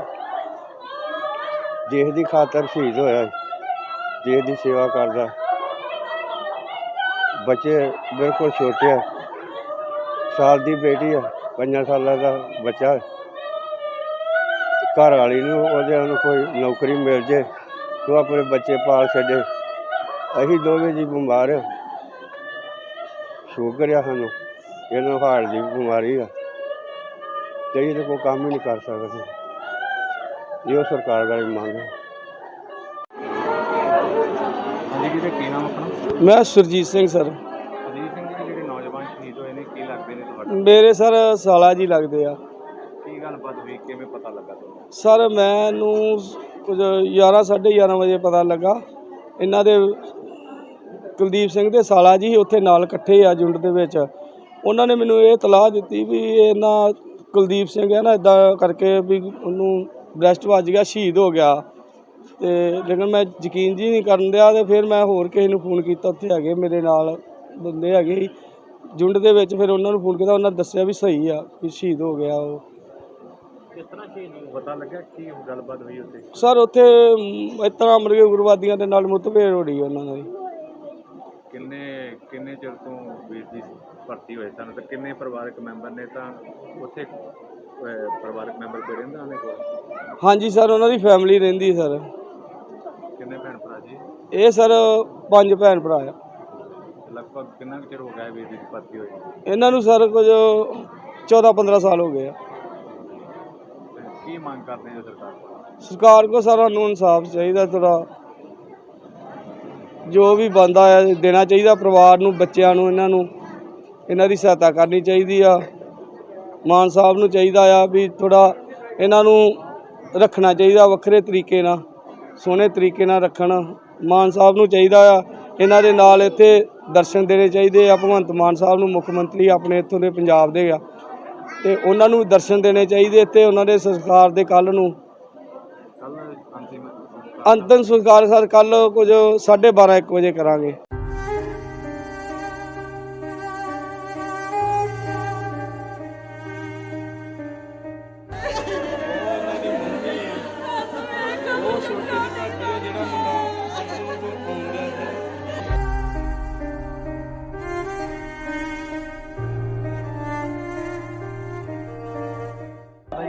ਦੇਸ਼ ਦੀ ਖਾਤਰ ਸ਼ਹੀਦ ਹੋਇਆ, ਦੇਸ਼ ਦੀ ਸੇਵਾ ਕਰਦਾ। ਬੱਚੇ ਬਿਲਕੁਲ ਛੋਟੇ ਆ, ਸਾਲ ਦੀ ਬੇਟੀ ਆ, 5 ਸਾਲਾਂ ਦਾ ਬੱਚਾ। ਘਰ ਵਾਲੀ ਨੂੰ ਉਹਦੇ ਨੂੰ ਕੋਈ ਨੌਕਰੀ ਮਿਲ ਜੇ ਤੂੰ ਆਪਣੇ ਬੱਚੇ ਪਾਲ ਛੱਡੇ। ਅਸੀਂ ਦੋਵੇਂ ਜੀ ਬਿਮਾਰ ਆ, ਸ਼ੂਗਰ ਆ ਸਾਨੂੰ, ਇਹਨੂੰ ਹਾਰਟ ਦੀ ਬਿਮਾਰੀ ਆ, ਤੇ ਇਹ ਕੋਈ ਕੰਮ ਹੀ ਨਹੀਂ ਕਰ ਸਕਦੇ। ਇਹੋ ਸਰਕਾਰ ਦਾ ਮੰਗ ਹੈ। ਹਾਂਜੀ ਵੀਰੇ, ਕੀ ਨਾਮ ਆਪਣਾ? ਮੈਂ ਸੁਰਜੀਤ ਸਿੰਘ ਸਰ। ਅਜੀਤ ਸਿੰਘ ਜੀ, ਜਿਹੜੇ ਨੌਜਵਾਨ ਸ਼ਹੀਦ ਹੋਏ ਨੇ, ਕੀ ਲੱਗਦੇ ਨੇ ਤੁਹਾਡੇ? ਮੇਰੇ ਸਰ ਸਾਲਾ ਜੀ ਲੱਗਦੇ ਆ। ਕੀ ਗੱਲਬਾਤ ਹੋਈ, ਕਿਵੇਂ ਪਤਾ ਲੱਗਾ ਤੁਹਾਨੂੰ? ਸਰ ਮੈਨੂੰ ਕੁਝ 11 11:30 ਵਜੇ ਪਤਾ ਲੱਗਾ। ਇਹਨਾਂ ਦੇ ਕੁਲਦੀਪ ਸਿੰਘ ਦੇ ਸਾਲਾ ਜੀ ਉੱਥੇ ਨਾਲ ਇਕੱਠੇ ਆ ਜੁੰਡ ਦੇ ਵਿੱਚ। ਉਹਨਾਂ ਨੇ ਮੈਨੂੰ ਇਹ ਤਲਾਹ ਦਿੱਤੀ ਵੀ ਇਹਨਾਂ ਕੁਲਦੀਪ ਸਿੰਘ ਹੈ ਨਾ, ਇੱਦਾਂ ਕਰਕੇ ਵੀ ਉਹਨੂੰ ਬ੍ਰੈਸਟ ਵੱਜ ਗਿਆ, ਸ਼ਹੀਦ ਹੋ ਗਿਆ। ਤੇ ਲੇਕਿਨ ਮੈਂ ਯਕੀਨ ਜੀ ਨਹੀਂ ਕਰਨ ਦਿਆ। ਤੇ ਫਿਰ ਮੈਂ ਹੋਰ ਕਿਸੇ ਨੂੰ ਫੋਨ ਕੀਤਾ, ਉੱਥੇ ਹੈਗੇ ਮੇਰੇ ਨਾਲ ਬੰਦੇ ਹੈਗੇ ਸੀ ਜੁੰਡ ਦੇ ਵਿੱਚ। ਫਿਰ ਉਹਨਾਂ ਨੂੰ ਫੋਨ ਕੀਤਾ, ਉਹਨਾਂ ਦੱਸਿਆ ਵੀ ਸਹੀ ਆ, ਵੀ ਸ਼ਹੀਦ ਹੋ ਗਿਆ ਉਹ। ਕਿਸ ਤਰ੍ਹਾਂ ਸ਼ਹੀਦ ਪਤਾ ਲੱਗਾ, ਕੀ ਗੱਲਬਾਤ ਹੋਈ ਉੱਥੇ? ਸਰ ਉੱਥੇ ਇਸ ਤਰ੍ਹਾਂ ਮਰਗੇ ਉਗਰਵਾਦੀਆਂ ਦੇ ਨਾਲ ਮੁੱਠਭੇੜ ਹੋ ਰਹੀ ਉਹਨਾਂ ਦੀ। ਕਿੰਨੇ ਚਿਰ ਤੋਂ ਵੀਰ ਜੀ ਭਰਤੀ ਹੋਏ ਸਨ, ਤੇ ਕਿੰਨੇ ਪਰਿਵਾਰਕ ਮੈਂਬਰ ਨੇ? ਤਾਂ ਉੱਥੇ ਪਰਿਵਾਰਕ ਮੈਂਬਰ ਕੋਈ ਰਹਿੰਦਾ ਉਹਨੇ ਕੋਲ? ਹਾਂਜੀ ਸਰ, ਉਹਨਾਂ ਦੀ ਫੈਮਿਲੀ ਰਹਿੰਦੀ ਸਰ। ਕਿੰਨੇ ਭੈਣ ਭਰਾ ਜੀ? ਇਹ ਸਰ 5 ਭੈਣ ਭਰਾ ਆ। ਲਗਭਗ ਕਿੰਨਾ ਕੁ ਚਿਰ ਹੋ ਗਿਆ ਵੀਰ ਜੀ ਦੀ ਭਰਤੀ ਹੋਈ? ਇਹਨਾਂ ਨੂੰ ਸਰ ਕੁਝ 14-15 ਸਾਲ ਹੋ ਗਏ ਆ। ਤੇ ਕੀ ਮੰਗ ਕਰਦੇ ਹੋ ਸਰਕਾਰ ਕੋਲ? ਸਰਕਾਰ ਕੋ ਸਾਰਾ ਨੂੰ ਇਨਸਾਫ ਚਾਹੀਦਾ, ਥੋੜਾ ਜੋ ਵੀ ਬਣਦਾ ਹੈ ਦੇਣਾ ਚਾਹੀਦਾ ਪਰਿਵਾਰ ਨੂੰ, ਬੱਚਿਆਂ ਨੂੰ, ਇਹਨਾਂ ਦੀ ਸਹਾਇਤਾ ਕਰਨੀ ਚਾਹੀਦੀ ਆ। ਮਾਨ ਸਾਹਿਬ ਨੂੰ ਚਾਹੀਦਾ ਆ ਵੀ ਥੋੜਾ ਇਹਨਾਂ ਨੂੰ ਰੱਖਣਾ ਚਾਹੀਦਾ ਵੱਖਰੇ ਤਰੀਕੇ ਨਾਲ, ਸੋਹਣੇ ਤਰੀਕੇ ਨਾਲ ਰੱਖਣ। ਮਾਨ ਸਾਹਿਬ ਨੂੰ ਚਾਹੀਦਾ ਆ ਇਹਨਾਂ ਦੇ ਨਾਲ ਇੱਥੇ ਦਰਸ਼ਨ ਦੇਣੇ ਚਾਹੀਦੇ ਆ। ਭਗਵੰਤ ਮਾਨ ਸਾਹਿਬ ਨੂੰ, ਮੁੱਖ ਮੰਤਰੀ ਆਪਣੇ ਇੱਥੋਂ ਦੇ ਪੰਜਾਬ ਦੇ ਆ, ਤੇ ਉਹਨਾਂ ਨੂੰ ਦਰਸ਼ਨ ਦੇਣੇ ਚਾਹੀਦੇ। ਤੇ ਉਹਨਾਂ ਦੇ ਸੰਸਕਾਰ ਦੇ ਕੱਲ੍ਹ ਨੂੰ ਅੰਤਿਮ ਸੰਸਕਾਰ ਸਰ ਕੱਲ੍ਹ ਕੁਝ 12:30 1 ਵਜੇ ਕਰਾਂਗੇ।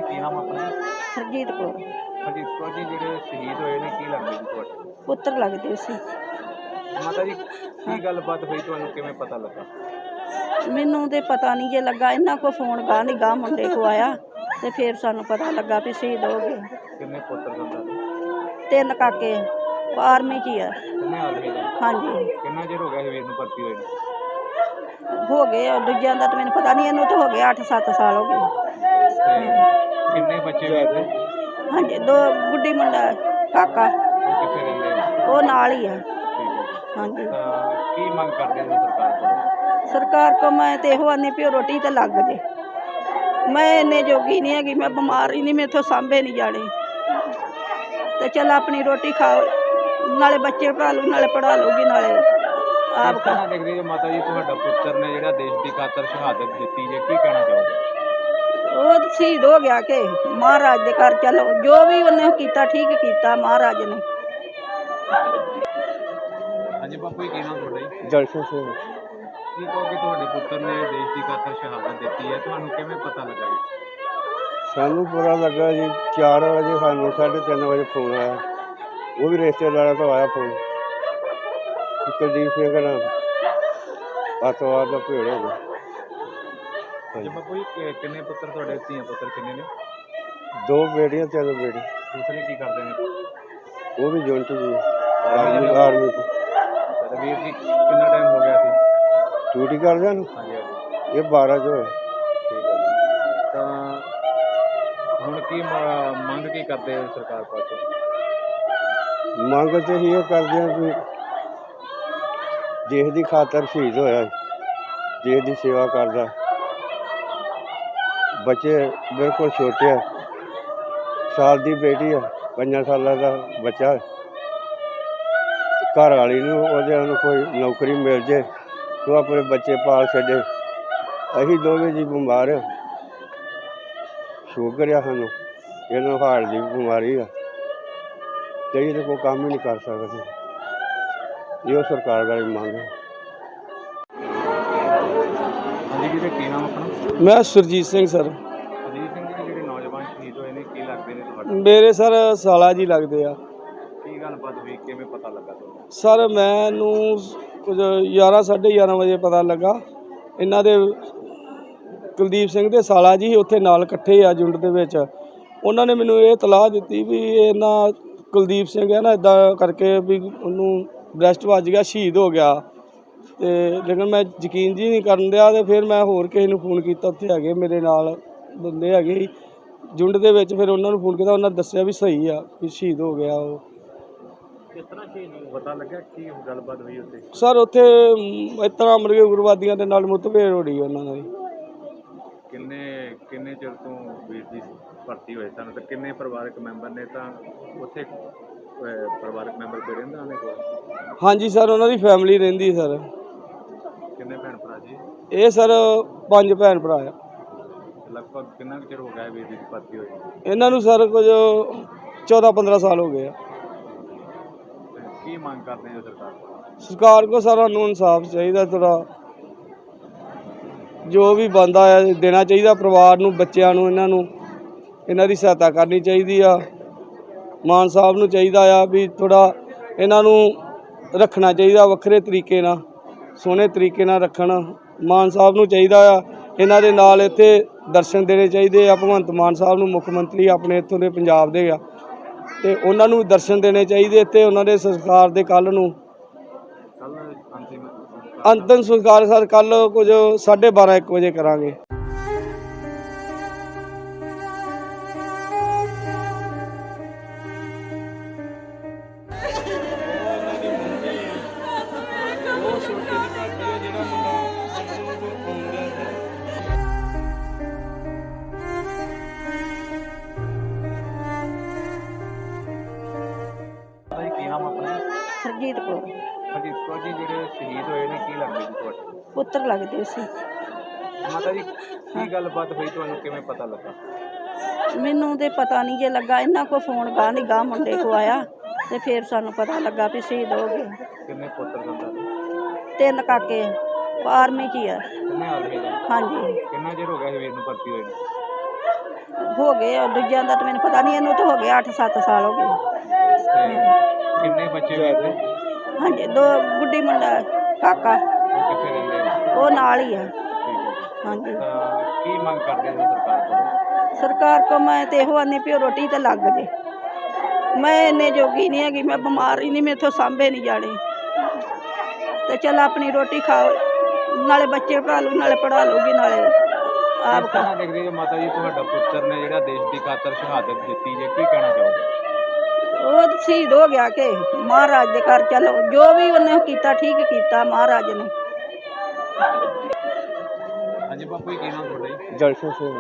ਕੀ ਨਾਮ ਆਪਣਾ? ਹਰਜੀਤ ਕੌਰ। ਹਰਜੀਤ ਕੌਰ ਜੀ, ਜਿਹੜੇ ਸ਼ਹੀਦ ਹੋਏ ਨੇ, ਕੀ ਲੱਗਦੇ ਜੀ ਤੁਹਾਡੇ? ਪੁੱਤਰ ਲੱਗਦੇ ਸੀ। ਮਾਤਾ ਜੀ, ਕੀ ਗੱਲਬਾਤ ਹੋਈ, ਤੁਹਾਨੂੰ ਕਿਵੇਂ ਪਤਾ ਲੱਗਾ? ਮੈਨੂੰ ਤੇ ਪਤਾ ਨਹੀਂ ਜੇ ਲੱਗਾ, ਇਹਨਾਂ ਕੋ ਫੋਨ ਗਾਹ ਨਹੀਂ ਗਾਹ ਮੁੰਡੇ ਕੋ ਆਇਆ, ਤੇ ਫਿਰ ਸਾਨੂੰ ਪਤਾ ਲੱਗਾ ਵੀ ਸ਼ਹੀਦ ਹੋ ਗਏ। ਕਿੰਨੇ ਪੁੱਤਰ ਸਨ? 3 ਕਾਕੇ ਆਰਮੀ 'ਚ ਹੀ ਆ। ਕਿੰਨੇ ਆਦਮੀ ਨੇ? ਹਾਂਜੀ, ਕਿੰਨਾ ਚਿਰ ਹੋ ਗਿਆ ਸੀ ਵੀਰ ਨੂੰ ਭਰਤੀ ਹੋਏ ਨੂੰ? ਹੋ ਗਏ ਆ, ਦੂਜਿਆਂ ਦਾ ਤਾਂ ਮੈਨੂੰ ਪਤਾ ਨਹੀਂ, ਇਹਨੂੰ ਤਾਂ ਹੋ ਗਿਆ 8-7 ਸਾਲ ਹੋ ਗਏ। ਤੇ ਕਿੰਨੇ ਬੱਚੇ ਵੀਰ ਦੇ? ਹਾਂਜੀ, 2 ਗੁੱਡੀ ਮੁੰਡਾ ਕਾਕਾ, ਉਹ ਕਿੱਥੇ ਰਹਿੰਦੇ ਆ? ਉਹ ਨਾਲ ਹੀ ਆ। ਠੀਕ ਹੈ ਜੀ। ਹਾਂਜੀ, ਤਾਂ ਕੀ ਮੰਗ ਕਰਦੇ ਹੋ ਸਰਕਾਰ ਕੋਲ? ਸਰਕਾਰ ਕੋ ਮੈਂ ਤੇ ਇਹੋ ਆਨੀ ਵੀ ਉਹ ਰੋਟੀ ਤੇ ਲੱਗ ਜੇ। ਮੈਂ ਇੰਨੇ ਜੋਗੀ ਨਹੀਂ ਹੈਗੀ, ਮੈਂ ਬਿਮਾਰ ਹੀ ਨਹੀਂ, ਮੈਥੋਂ ਸਾਂਭੇ ਨਹੀਂ ਜਾਣੇ। ਤੇ ਚੱਲ ਆਪਣੀ ਰੋਟੀ ਖਾਓ, ਨਾਲੇ ਬੱਚੇ ਪੜ੍ਹਾ ਲੂ ਨਾਲੇ ਪੜ੍ਹਾ ਲੂਗੀ ਨਾਲੇ ਆਪ ਕਿਸ ਤਰ੍ਹਾਂ ਦੇਖਦੇ ਜੇ ਮਾਤਾ ਜੀ ਤੁਹਾਡਾ ਪੁੱਤਰ ਨੇ ਜਿਹੜਾ ਦੇਸ਼ ਦੀ ਖਾਤਰ ਸ਼ਹਾਦਤ ਦਿੱਤੀ ਜੇ, ਕੀ ਕਹਿਣਾ ਚਾਹੋਗੇ? ਉਹ ਸ਼ਹੀਦ ਹੋ ਗਿਆ ਕਿ ਮਹਾਰਾਜ ਦੇ ਘਰ ਚਲੋ ਜੋ ਵੀ ਉਹਨੇ ਕੀਤਾ ਠੀਕ ਕੀਤਾ ਮਹਾਰਾਜ ਨੇ। ਹਾਂਜੀ ਬਾਪੂ ਜੀ, ਕੀ ਨਾਮ ਤੁਹਾਡਾ ਜੀ? ਦਰਸ਼ਨ ਸਿੰਘ ਕੀ ਕਹੋਗੇ ਤੁਹਾਡੇ ਪੁੱਤਰ ਨੇ ਦੇਸ਼ ਦੀ ਖਾਤਰ ਸ਼ਹਾਦਤ ਦਿੱਤੀ ਹੈ, ਤੁਹਾਨੂੰ ਕਿਵੇਂ ਪਤਾ ਲੱਗਾ ਜੀ? ਸਾਨੂੰ ਪਤਾ ਲੱਗਾ ਜੀ 4 ਵਜੇ, ਸਾਨੂੰ 3:30 ਵਜੇ ਫੋਨ ਆਇਆ। ਉਹ ਵੀ ਰਿਸ਼ਤੇਦਾਰਾਂ ਤੋਂ ਆਇਆ ਫੋਨ ਕਿ ਕੁਲਦੀਪ ਸਿੰਘ ਨਾਲ ਅੱਤਵਾਦ ਦਾ ਭੇੜ ਹੋ ਗਿਆ। ਹਾਂਜੀ ਬਾਪੂ ਜੀ ਕਿੰਨੇ ਪੁੱਤਰ ਤੁਹਾਡੇ, ਧੀਆਂ ਪੁੱਤਰ ਕਿੰਨੇ ਨੇ? 2 ਬੇਟੀਆਂ 3 ਬੇਟੇ। ਦੂਸਰੇ ਕੀ ਕਰਦੇ ਨੇ? ਉਹ ਵੀ ਜੁਨਟ ਜੀ ਆਰਮੀ ਚ ਅੱਛਾ, ਤੇ ਵੀਰ ਜੀ ਕਿੰਨਾ ਟਾਈਮ ਹੋ ਗਿਆ ਸੀ? ਡਿਊਟੀ ਕਰਦਿਆਂ ਨੂੰ ਹਾਂਜੀ ਹਾਂਜੀ, ਇਹ 12 ਚ ਹੋਏ। ਠੀਕ ਹੈ ਜੀ। ਤਾਂ ਹੁਣ ਕੀ ਮੰਗ ਕੀ ਕਰਦੇ ਹੋ ਸਰਕਾਰ ਪਾਸੋਂ? ਮੰਗ ਤੇ ਇਹ ਕਰਦੇ ਆ ਵੀ ਦੇਸ਼ ਦੀ ਖਾਤਰ ਸ਼ਹੀਦ ਹੋਇਆ, ਦੇਸ਼ ਦੀ ਸੇਵਾ ਕਰਦਾ। ਬੱਚੇ ਬਿਲਕੁਲ ਛੋਟੇ ਆ, ਸਾਲ ਦੀ ਬੇਟੀ ਆ, 5 ਸਾਲਾਂ ਦਾ ਬੱਚਾ। ਘਰ ਵਾਲੀ ਨੂੰ ਉਹਦੇ ਨੂੰ ਕੋਈ ਨੌਕਰੀ ਮਿਲ ਜੇ ਤੂੰ ਆਪਣੇ ਬੱਚੇ ਪਾਲ ਛੱਡੇ। ਅਸੀਂ ਦੋਵੇਂ ਜੀ ਬਿਮਾਰ ਆ, ਸ਼ੂਗਰ ਆ ਸਾਨੂੰ, ਇਹਨੂੰ ਹਾਰਟ ਦੀ ਬਿਮਾਰੀ ਆ, ਤੇ ਇਹਦੇ ਕੋਈ ਕੰਮ ਹੀ ਨਹੀਂ ਕਰ ਸਕਦੇ। ਇਹੋ ਸਰਕਾਰ ਵਾਲੀ ਮੰਗ ਹੈ। ਹਾਂਜੀ ਵੀਰੇ, ਕੀ ਨਾਮ ਆਪਣਾ? ਮੈਂ ਸੁਰਜੀਤ ਸਿੰਘ ਸਰ। ਅਜੀਤ ਸਿੰਘ ਜੀ, ਜਿਹੜੇ ਨੌਜਵਾਨ ਸ਼ਹੀਦ ਹੋਏ ਨੇ ਕੀ ਲੱਗਦੇ ਨੇ ਤੁਹਾਡੇ? ਮੇਰੇ ਸਰ ਸਾਲਾ ਜੀ ਲੱਗਦੇ ਆ। ਕੀ ਗੱਲਬਾਤ ਹੋਈ, ਕਿਵੇਂ ਪਤਾ ਲੱਗਾ ਤੁਹਾਨੂੰ? ਸਰ ਮੈਨੂੰ ਕੁਝ 11 11:30 ਵਜੇ ਪਤਾ ਲੱਗਾ। ਇਹਨਾਂ ਦੇ ਕੁਲਦੀਪ ਸਿੰਘ ਦੇ ਸਾਲਾ ਜੀ ਉੱਥੇ ਨਾਲ ਇਕੱਠੇ ਆ ਜੁੰਡ ਦੇ ਵਿੱਚ। ਉਹਨਾਂ ਨੇ ਮੈਨੂੰ ਇਹ ਤਲਾਹ ਦਿੱਤੀ ਵੀ ਇਹਨਾਂ ਕੁਲਦੀਪ ਸਿੰਘ ਹੈ ਨਾ, ਇੱਦਾਂ ਕਰਕੇ ਵੀ ਉਹਨੂੰ ਬ੍ਰੈਸਟ ਵੱਜ ਗਿਆ, ਸ਼ਹੀਦ ਹੋ ਗਿਆ। ਤੇ ਲੇਕਿਨ ਮੈਂ ਯਕੀਨ ਜੀ ਨਹੀਂ ਕਰਨ ਦਿਆ। ਤੇ ਫਿਰ ਮੈਂ ਹੋਰ ਕਿਸੇ ਨੂੰ ਫੋਨ ਕੀਤਾ, ਉੱਥੇ ਹੈਗੇ ਮੇਰੇ ਨਾਲ ਬੰਦੇ ਹੈਗੇ ਸੀ ਜੁੰਡ ਦੇ ਵਿੱਚ। ਫਿਰ ਉਹਨਾਂ ਨੂੰ ਫੋਨ ਕੀਤਾ, ਉਹਨਾਂ ਦੱਸਿਆ ਵੀ ਸਹੀ ਆ, ਵੀ ਸ਼ਹੀਦ ਹੋ ਗਿਆ ਉਹ। ਕਿਸ ਤਰ੍ਹਾਂ ਸ਼ਹੀਦ ਪਤਾ ਲੱਗਿਆ, ਕੀ ਗੱਲਬਾਤ ਹੋਈ ਉੱਥੇ? ਸਰ ਉੱਥੇ ਇਸ ਤਰ੍ਹਾਂ ਮਰਗੇ ਉਗਰਵਾਦੀਆਂ ਦੇ ਨਾਲ ਮੁੱਠਭੇੜ ਹੋ ਰਹੀ ਉਹਨਾਂ ਦੀ। ਕਿੰਨੇ ਚਿਰ ਤੋਂ ਵੀਰ ਜੀ ਭਰਤੀ ਹੋਏ ਸਨ, ਤੇ ਕਿੰਨੇ ਪਰਿਵਾਰਕ ਮੈਂਬਰ ਨੇ? ਤਾਂ ਉੱਥੇ ਪਰਿਵਾਰਕ ਮੈਂਬਰ ਕੋਈ ਰਹਿੰਦਾ ਉਹਨਾਂ ਕੋਲ? ਹਾਂਜੀ ਸਰ, ਉਹਨਾਂ ਦੀ ਫੈਮਿਲੀ ਰਹਿੰਦੀ ਸਰ। ਕਿੰਨੇ ਭੈਣ ਭਰਾ ਜੀ? ਇਹ ਸਰ 5 ਭੈਣ ਭਰਾ ਆ। ਲਗਭਗ ਕਿੰਨਾ ਕੁ ਚਿਰ ਹੋ ਗਿਆ ਵੀਰ ਜੀ ਦੀ ਭਰਤੀ ਹੋਈ? ਇਹਨਾਂ ਨੂੰ ਸਰ ਕੁਝ 14-15 ਸਾਲ ਹੋ ਗਏ ਆ। ਤੇ ਕੀ ਮੰਗ ਕਰਦੇ ਹੋ ਸਰਕਾਰ ਕੋਲ? ਸਰਕਾਰ ਕੋ ਸਰ ਸਾਨੂੰ ਇਨਸਾਫ ਚਾਹੀਦਾ, ਥੋੜਾ ਜੋ ਵੀ ਬਣਦਾ ਆ ਦੇਣਾ ਚਾਹੀਦਾ ਪਰਿਵਾਰ ਨੂੰ, ਬੱਚਿਆਂ ਨੂੰ, ਇਹਨਾਂ ਦੀ ਸਹਾਇਤਾ ਕਰਨੀ ਚਾਹੀਦੀ ਆ। ਮਾਨ ਸਾਹਿਬ ਨੂੰ ਚਾਹੀਦਾ ਆ ਵੀ ਥੋੜਾ ਇਹਨਾਂ ਨੂੰ ਰੱਖਣਾ ਚਾਹੀਦਾ ਵੱਖਰੇ ਤਰੀਕੇ ਨਾਲ, ਸੋਹਣੇ ਤਰੀਕੇ ਨਾਲ ਰੱਖਣ। ਮਾਨ ਸਾਹਿਬ ਨੂੰ ਚਾਹੀਦਾ ਆ ਇਹਨਾਂ ਦੇ ਨਾਲ ਇੱਥੇ ਦਰਸ਼ਨ ਦੇਣੇ ਚਾਹੀਦੇ ਆ। ਭਗਵੰਤ ਮਾਨ ਸਾਹਿਬ ਨੂੰ, ਮੁੱਖ ਮੰਤਰੀ ਆਪਣੇ ਇੱਥੋਂ ਦੇ ਪੰਜਾਬ ਦੇ ਆ, ਤੇ ਉਹਨਾਂ ਨੂੰ ਦਰਸ਼ਨ ਦੇਣੇ ਚਾਹੀਦੇ। ਤੇ ਉਹਨਾਂ ਦੇ ਸੰਸਕਾਰ ਦੇ ਕੱਲ੍ਹ ਨੂੰ ਅੰਤਿਮ ਸੰਸਕਾਰ ਸਰ ਕੱਲ੍ਹ ਕੁਝ 12:30-1 ਵਜੇ ਕਰਾਂਗੇ। ਕੀ ਨਾਮ ਆਪਣਾ? ਹਰਜੀਤ ਕੌਰ। ਅਜੀਤ ਕੌਰ ਜੀ, ਜਿਹੜੇ ਸ਼ਹੀਦ ਹੋਏ ਨੇ ਕੀ ਲੱਗਦੇ ਜੀ ਤੁਹਾਡੇ? ਪੁੱਤਰ ਲੱਗਦੇ ਸੀ। ਮਾਤਾ ਜੀ, ਕੀ ਗੱਲਬਾਤ ਹੋਈ, ਤੁਹਾਨੂੰ ਕਿਵੇਂ ਪਤਾ ਲੱਗਾ? ਮੈਨੂੰ ਤੇ ਪਤਾ ਨਹੀਂ ਜੇ ਲੱਗਾ, ਇਹਨਾਂ ਕੋ ਫੋਨ ਗਾਹ ਦੀ ਗਾਹ ਮੁੰਡੇ ਕੋ ਆਇਆ, ਤੇ ਫਿਰ ਸਾਨੂੰ ਪਤਾ ਲੱਗਾ ਵੀ ਸ਼ਹੀਦ ਹੋ ਗਏ। ਕਿੰਨੇ ਪੁੱਤਰ ਸਨ ਤੁਹਾਡੇ? 3 ਕਾਕੇ ਆਰਮੀ 'ਚ ਹੀ ਆ। ਕਿੰਨੇ ਆਦਮੀ ਨੇ? ਹਾਂਜੀ, ਕਿੰਨਾ ਚਿਰ ਹੋ ਗਿਆ ਸੀ ਵੀਰ ਨੂੰ ਭਰਤੀ ਹੋਏ ਨੂੰ? ਹੋ ਗਏ ਆ, ਦੂਜਿਆਂ ਦਾ ਤਾਂ ਮੈਨੂੰ ਪਤਾ ਨਹੀਂ, ਇਹਨੂੰ ਤਾਂ ਹੋ ਗਿਆ 8-7 ਸਾਲ ਹੋ ਗਏ। ਤੇ ਕਿੰਨੇ ਬੱਚੇ ਵੀਰ ਦੇ? ਹਾਂਜੀ, 2 ਗੁੱਡੀ ਮੁੰਡਾ ਕਾਕਾ, ਉਹ ਕਿੱਥੇ ਰਹਿੰਦੇ ਨੇ? ਉਹ ਨਾਲ ਹੀ ਆ। ਠੀਕ ਹੈ ਜੀ। ਹਾਂਜੀ, ਤਾਂ ਕੀ ਮੰਗ ਕਰਦੇ ਹੋ ਸਰਕਾਰ ਕੋਲ? ਸਰਕਾਰ ਕੋ ਮੈਂ ਤੇ ਇਹੋ ਆਨੀ ਵੀ ਉਹ ਰੋਟੀ ਤੇ ਲੱਗ ਜੇ। ਮੈਂ ਇੰਨੇ ਜੋਗੀ ਨਹੀਂ ਹੈਗੀ, ਮੈਂ ਬਿਮਾਰ ਹੀ ਨਹੀਂ, ਮੈਥੋਂ ਸਾਂਭੇ ਨਹੀਂ ਜਾਣੇ। ਤੇ ਚੱਲ ਆਪਣੀ ਰੋਟੀ ਖਾਓ, ਨਾਲੇ ਬੱਚੇ ਪੜ੍ਹਾ ਲੂ, ਨਾਲੇ ਪੜ੍ਹਾ ਲੂਗੀ, ਨਾਲੇ ਆਪ ਕਿਸ ਤਰ੍ਹਾਂ ਦੇਖਦੇ ਹੋ ਮਾਤਾ ਜੀ, ਤੁਹਾਡਾ ਪੁੱਤਰ ਨੇ ਜਿਹੜਾ ਦੇਸ਼ ਦੀ ਖਾਤਰ ਸ਼ਹਾਦਤ ਦਿੱਤੀ ਜੇ, ਕੀ ਕਹਿਣਾ ਚਾਹੋਗੇ? ਉਹ ਸ਼ਹੀਦ ਹੋ ਗਿਆ ਕਿ ਮਹਾਰਾਜ ਦੇ ਘਰ ਚਲੋ, ਜੋ ਵੀ ਉਹਨੇ ਕੀਤਾ ਠੀਕ ਕੀਤਾ ਮਹਾਰਾਜ ਨੇ। ਹਾਂਜੀ ਬਾਪੂ ਜੀ, ਕੀ ਨਾਮ ਤੁਹਾਡਾ ਜੀ? ਦਰਸ਼ਨ ਸਿੰਘ।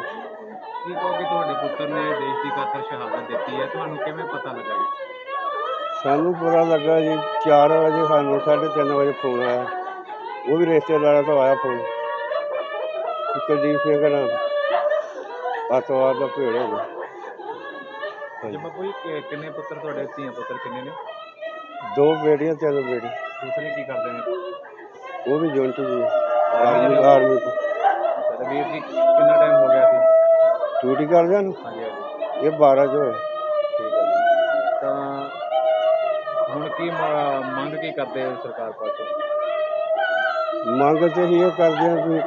ਕੀ ਕਹੋਗੇ, ਤੁਹਾਡੇ ਪੁੱਤਰ ਨੇ ਦੇਸ਼ ਦੀ ਖਾਤਰ ਸ਼ਹਾਦਤ ਦਿੱਤੀ ਹੈ, ਤੁਹਾਨੂੰ ਕਿਵੇਂ ਪਤਾ ਲੱਗਾ ਜੀ? ਸਾਨੂੰ ਪਤਾ ਲੱਗਾ ਜੀ 4 ਵਜੇ, ਸਾਨੂੰ 3:30 ਵਜੇ ਫੋਨ ਆਇਆ। ਉਹ ਵੀ ਰਿਸ਼ਤੇਦਾਰਾਂ ਤੋਂ ਆਇਆ ਫੋਨ ਕਿ ਕੁਲਦੀਪ ਸਿੰਘ ਨਾਲ ਅੱਤਵਾਦ ਦਾ ਭੇੜ ਹੋ ਗਿਆ। ਜੀ ਬਾਪੂ ਜੀ, ਕਿੰਨੇ ਪੁੱਤਰ ਤੁਹਾਡੇ, ਧੀਆਂ ਪੁੱਤਰ ਕਿੰਨੇ ਨੇ? 2 ਬੇਟੀਆਂ 3 ਬੇਟੇ। ਦੂਸਰੇ ਕੀ ਕਰਦੇ ਨੇ? ਉਹ ਵੀ ਜੁਨਟ ਜੀ ਆਰਮੀ ਚ ਅੱਛਾ, ਤੇ ਵੀਰ ਜੀ ਕਿੰਨਾ ਟਾਈਮ ਹੋ ਗਿਆ ਸੀ? ਡਿਊਟੀ ਕਰਦਿਆਂ ਨੂੰ ਹਾਂਜੀ ਹਾਂਜੀ ਇਹ 12 ਚ ਹੋਏ। ਠੀਕ ਹੈ ਜੀ। ਤਾਂ ਹੁਣ ਕੀ ਮੰਗ ਕੀ ਕਰਦੇ ਹੋ ਸਰਕਾਰ ਪਾਸੋਂ? ਮੰਗ ਤੇ ਇਹ ਕਰਦੇ ਆ ਵੀ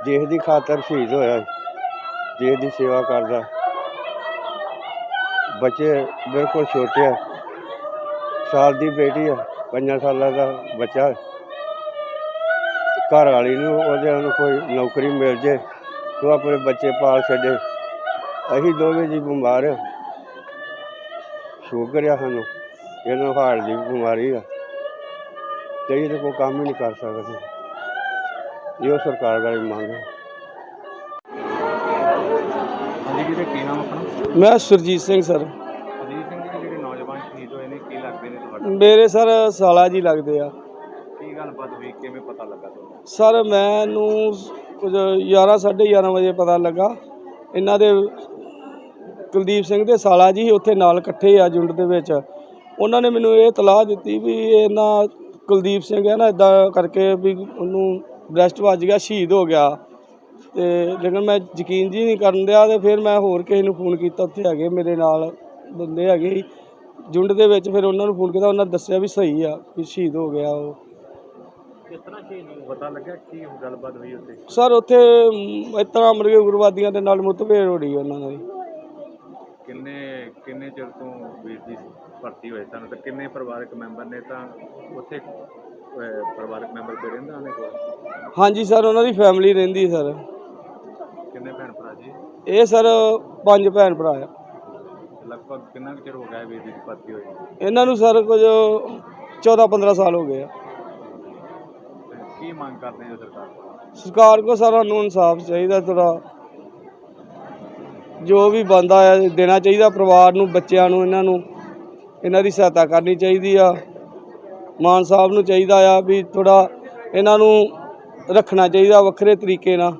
ਦੇਸ਼ ਦੀ ਖਾਤਰ ਸ਼ਹੀਦ ਹੋਇਆ, ਦੇਸ਼ ਦੀ ਸੇਵਾ ਕਰਦਾ। ਬੱਚੇ ਬਿਲਕੁਲ ਛੋਟੇ ਆ, ਸਾਲ ਦੀ ਬੇਟੀ ਆ, 5 ਸਾਲਾਂ ਦਾ ਬੱਚਾ। ਘਰ ਵਾਲੀ ਨੂੰ ਉਹਦੇ ਨੂੰ ਕੋਈ ਨੌਕਰੀ ਮਿਲ ਜੇ ਤੂੰ ਆਪਣੇ ਬੱਚੇ ਪਾਲ ਛੱਡੇ। ਅਸੀਂ ਦੋਵੇਂ ਜੀ ਬਿਮਾਰ ਆ, ਸ਼ੂਗਰ ਆ ਸਾਨੂੰ, ਇਹਨੂੰ ਹਾਰਟ ਦੀ ਬਿਮਾਰੀ ਆ ਤੇ ਇਹਦੇ ਕੋਈ ਕੰਮ ਹੀ ਨਹੀਂ ਕਰ ਸਕਦੇ। ਇਹੋ ਸਰਕਾਰ ਦਾ ਮੰਗ ਹੈ। ਹਾਂਜੀ ਵੀਰੇ, ਕੀ ਨਾਮ ਆਪਣਾ? ਮੈਂ ਸੁਰਜੀਤ ਸਿੰਘ ਸਰ। ਅਜੀਤ ਸਿੰਘ ਜੀ, ਜਿਹੜੇ ਨੌਜਵਾਨ ਸ਼ਹੀਦ ਹੋਏ ਨੇ ਕੀ ਲੱਗਦੇ ਨੇ ਤੁਹਾਡੇ? ਮੇਰੇ ਸਰ ਸਾਲਾ ਜੀ ਲੱਗਦੇ ਆ। ਕੀ ਗੱਲਬਾਤ ਹੋਈ, ਕਿਵੇਂ ਪਤਾ ਲੱਗਾ ਤੁਹਾਨੂੰ? ਸਰ ਮੈਨੂੰ ਕੁਝ 11 11:30 ਵਜੇ ਪਤਾ ਲੱਗਾ। ਇਹਨਾਂ ਦੇ ਕੁਲਦੀਪ ਸਿੰਘ ਦੇ ਸਾਲਾ ਜੀ ਉੱਥੇ ਨਾਲ ਇਕੱਠੇ ਆ ਜੁੰਡ ਦੇ ਵਿੱਚ। ਉਹਨਾਂ ਨੇ ਮੈਨੂੰ ਇਹ ਇਤਲਾਹ ਦਿੱਤੀ ਵੀ ਇਹਨਾਂ ਕੁਲਦੀਪ ਸਿੰਘ ਹੈ ਨਾ, ਇੱਦਾਂ ਕਰਕੇ ਵੀ ਉਹਨੂੰ ਬ੍ਰੈਸਟ ਵੱਜ ਗਿਆ, ਸ਼ਹੀਦ ਹੋ ਗਿਆ। ਤੇ ਲੇਕਿਨ ਮੈਂ ਯਕੀਨ ਜੀ ਨਹੀਂ ਕਰਨ ਦਿਆ ਤੇ ਫਿਰ ਮੈਂ ਹੋਰ ਕਿਸੇ ਨੂੰ ਫੋਨ ਕੀਤਾ, ਉੱਥੇ ਹੈਗੇ ਮੇਰੇ ਨਾਲ ਬੰਦੇ ਹੈਗੇ ਸੀ ਜੁੰਡ ਦੇ ਵਿੱਚ। ਫਿਰ ਉਹਨਾਂ ਨੂੰ ਫੋਨ ਕੀਤਾ, ਉਹਨਾਂ ਨੇ ਦੱਸਿਆ ਵੀ ਸਹੀ ਆ, ਵੀ ਸ਼ਹੀਦ ਹੋ ਗਿਆ ਉਹ। ਕਿਸ ਤਰ੍ਹਾਂ ਸ਼ਹੀਦ ਪਤਾ ਲੱਗਿਆ, ਕੀ ਗੱਲਬਾਤ ਹੋਈ ਉੱਥੇ? ਸਰ ਉੱਥੇ ਇਸ ਤਰ੍ਹਾਂ ਮਰਗੇ ਉਗਰਵਾਦੀਆਂ ਦੇ ਨਾਲ ਮੁੱਠਭੇੜ ਹੋ ਰਹੀ ਉਹਨਾਂ ਦੀ। ਕਿੰਨੇ ਚਿਰ ਤੋਂ ਵੀਰ ਜੀ ਭਰਤੀ ਹੋਏ ਸਨ ਤੇ ਕਿੰਨੇ ਪਰਿਵਾਰਕ ਮੈਂਬਰ ਨੇ? ਤਾਂ ਉੱਥੇ ਪਰਿਵਾਰਕ ਮੈਂਬਰ ਕੋਈ ਰਹਿੰਦਾ ਉਹਨੇ ਕੋਲ? ਹਾਂਜੀ ਸਰ, ਉਹਨਾਂ ਦੀ ਫੈਮਿਲੀ ਰਹਿੰਦੀ ਸਰ। ਕਿੰਨੇ ਭੈਣ ਭਰਾ ਜੀ? ਇਹ ਸਰ 5 ਭੈਣ ਭਰਾ ਆ। ਲਗਭਗ ਕਿੰਨਾ ਕੁ ਚਿਰ ਹੋ ਗਿਆ ਵੀਰ ਜੀ ਦੀ ਭਰਤੀ ਹੋਈ? ਇਹਨਾਂ ਨੂੰ ਸਰ ਕੁਝ 14-15 ਸਾਲ ਹੋ ਗਏ ਆ। ਤੇ ਕੀ ਮੰਗ ਕਰਦੇ ਹੋ ਸਰਕਾਰ ਕੋਲ? ਸਰਕਾਰ ਕੋ ਸਰ ਸਾਨੂੰ ਇਨਸਾਫ ਚਾਹੀਦਾ, ਥੋੜਾ ਜੋ ਵੀ ਬਣਦਾ ਆ ਦੇਣਾ ਚਾਹੀਦਾ ਪਰਿਵਾਰ ਨੂੰ, ਬੱਚਿਆਂ ਨੂੰ, ਇਹਨਾਂ ਦੀ ਸਹਾਇਤਾ ਕਰਨੀ ਚਾਹੀਦੀ ਆ। ਮਾਨ ਸਾਹਿਬ ਨੂੰ ਚਾਹੀਦਾ ਆ ਵੀ ਥੋੜਾ ਇਹਨਾਂ ਨੂੰ ਰੱਖਣਾ ਚਾਹੀਦਾ ਵੱਖਰੇ ਤਰੀਕੇ ਨਾਲ,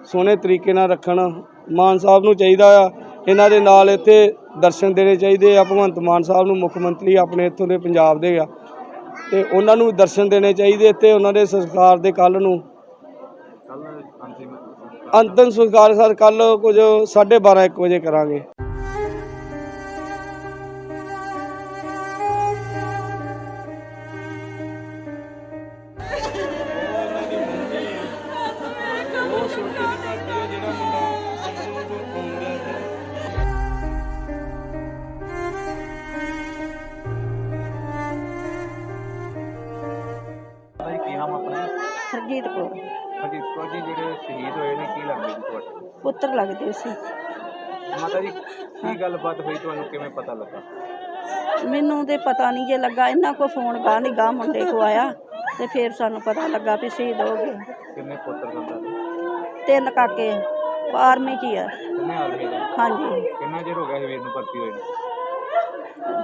ਸੋਹਣੇ ਤਰੀਕੇ ਨਾਲ ਰੱਖਣ। ਮਾਨ ਸਾਹਿਬ ਨੂੰ ਚਾਹੀਦਾ ਆ ਇਹਨਾਂ ਦੇ ਨਾਲ ਇੱਥੇ ਦਰਸ਼ਨ ਦੇਣੇ ਚਾਹੀਦੇ ਆ। ਭਗਵੰਤ ਮਾਨ ਸਾਹਿਬ ਨੂੰ, ਮੁੱਖ ਮੰਤਰੀ ਆਪਣੇ ਇੱਥੋਂ ਦੇ ਪੰਜਾਬ ਦੇ ਆ, ਤੇ ਉਹਨਾਂ ਨੂੰ ਦਰਸ਼ਨ ਦੇਣੇ ਚਾਹੀਦੇ ਇੱਥੇ। ਉਹਨਾਂ ਦੇ ਸੰਸਕਾਰ ਦੇ ਕੱਲ੍ਹ ਨੂੰ ਅੰਤਿਮ ਸੰਸਕਾਰ ਸਰ ਕੱਲ੍ਹ ਕੁਝ 12:30-1 ਵਜੇ ਕਰਾਂਗੇ। ਕੀ ਨਾਮ ਆਪਣਾ? ਹਰਜੀਤ ਕੌਰ। ਅਜੀਤ ਕੌਰ ਜੀ, ਜਿਹੜੇ ਸ਼ਹੀਦ ਹੋਏ ਨੇ ਕੀ ਲੱਗਦੇ ਜੀ ਤੁਹਾਡੇ? ਪੁੱਤਰ ਲੱਗਦੇ ਸੀ। ਮਾਤਾ ਜੀ, ਕੀ ਗੱਲਬਾਤ ਹੋਈ, ਤੁਹਾਨੂੰ ਕਿਵੇਂ ਪਤਾ ਲੱਗਾ? ਮੈਨੂੰ ਤੇ ਪਤਾ ਨਹੀਂ ਜੇ ਲੱਗਾ, ਇਹਨਾਂ ਕੋ ਫੋਨ ਗਾਹ ਦੀ ਗਾਹ ਮੁੰਡੇ ਕੋ ਆਇਆ ਤੇ ਫਿਰ ਸਾਨੂੰ ਪਤਾ ਲੱਗਾ ਵੀ ਸ਼ਹੀਦ ਹੋ ਗਏ। ਕਿੰਨੇ ਪੁੱਤਰ ਸਨ ਤੁਹਾਡੇ? 3 ਕਾਕੇ ਆਰਮੀ 'ਚ ਹੀ ਆ। ਕਿੰਨੇ ਆਦਮੀ ਦਾ? ਹਾਂਜੀ, ਕਿੰਨਾ ਚਿਰ ਹੋ ਗਿਆ ਸੀ ਵੀਰ ਨੂੰ ਭਰਤੀ ਹੋਏ ਨੂੰ?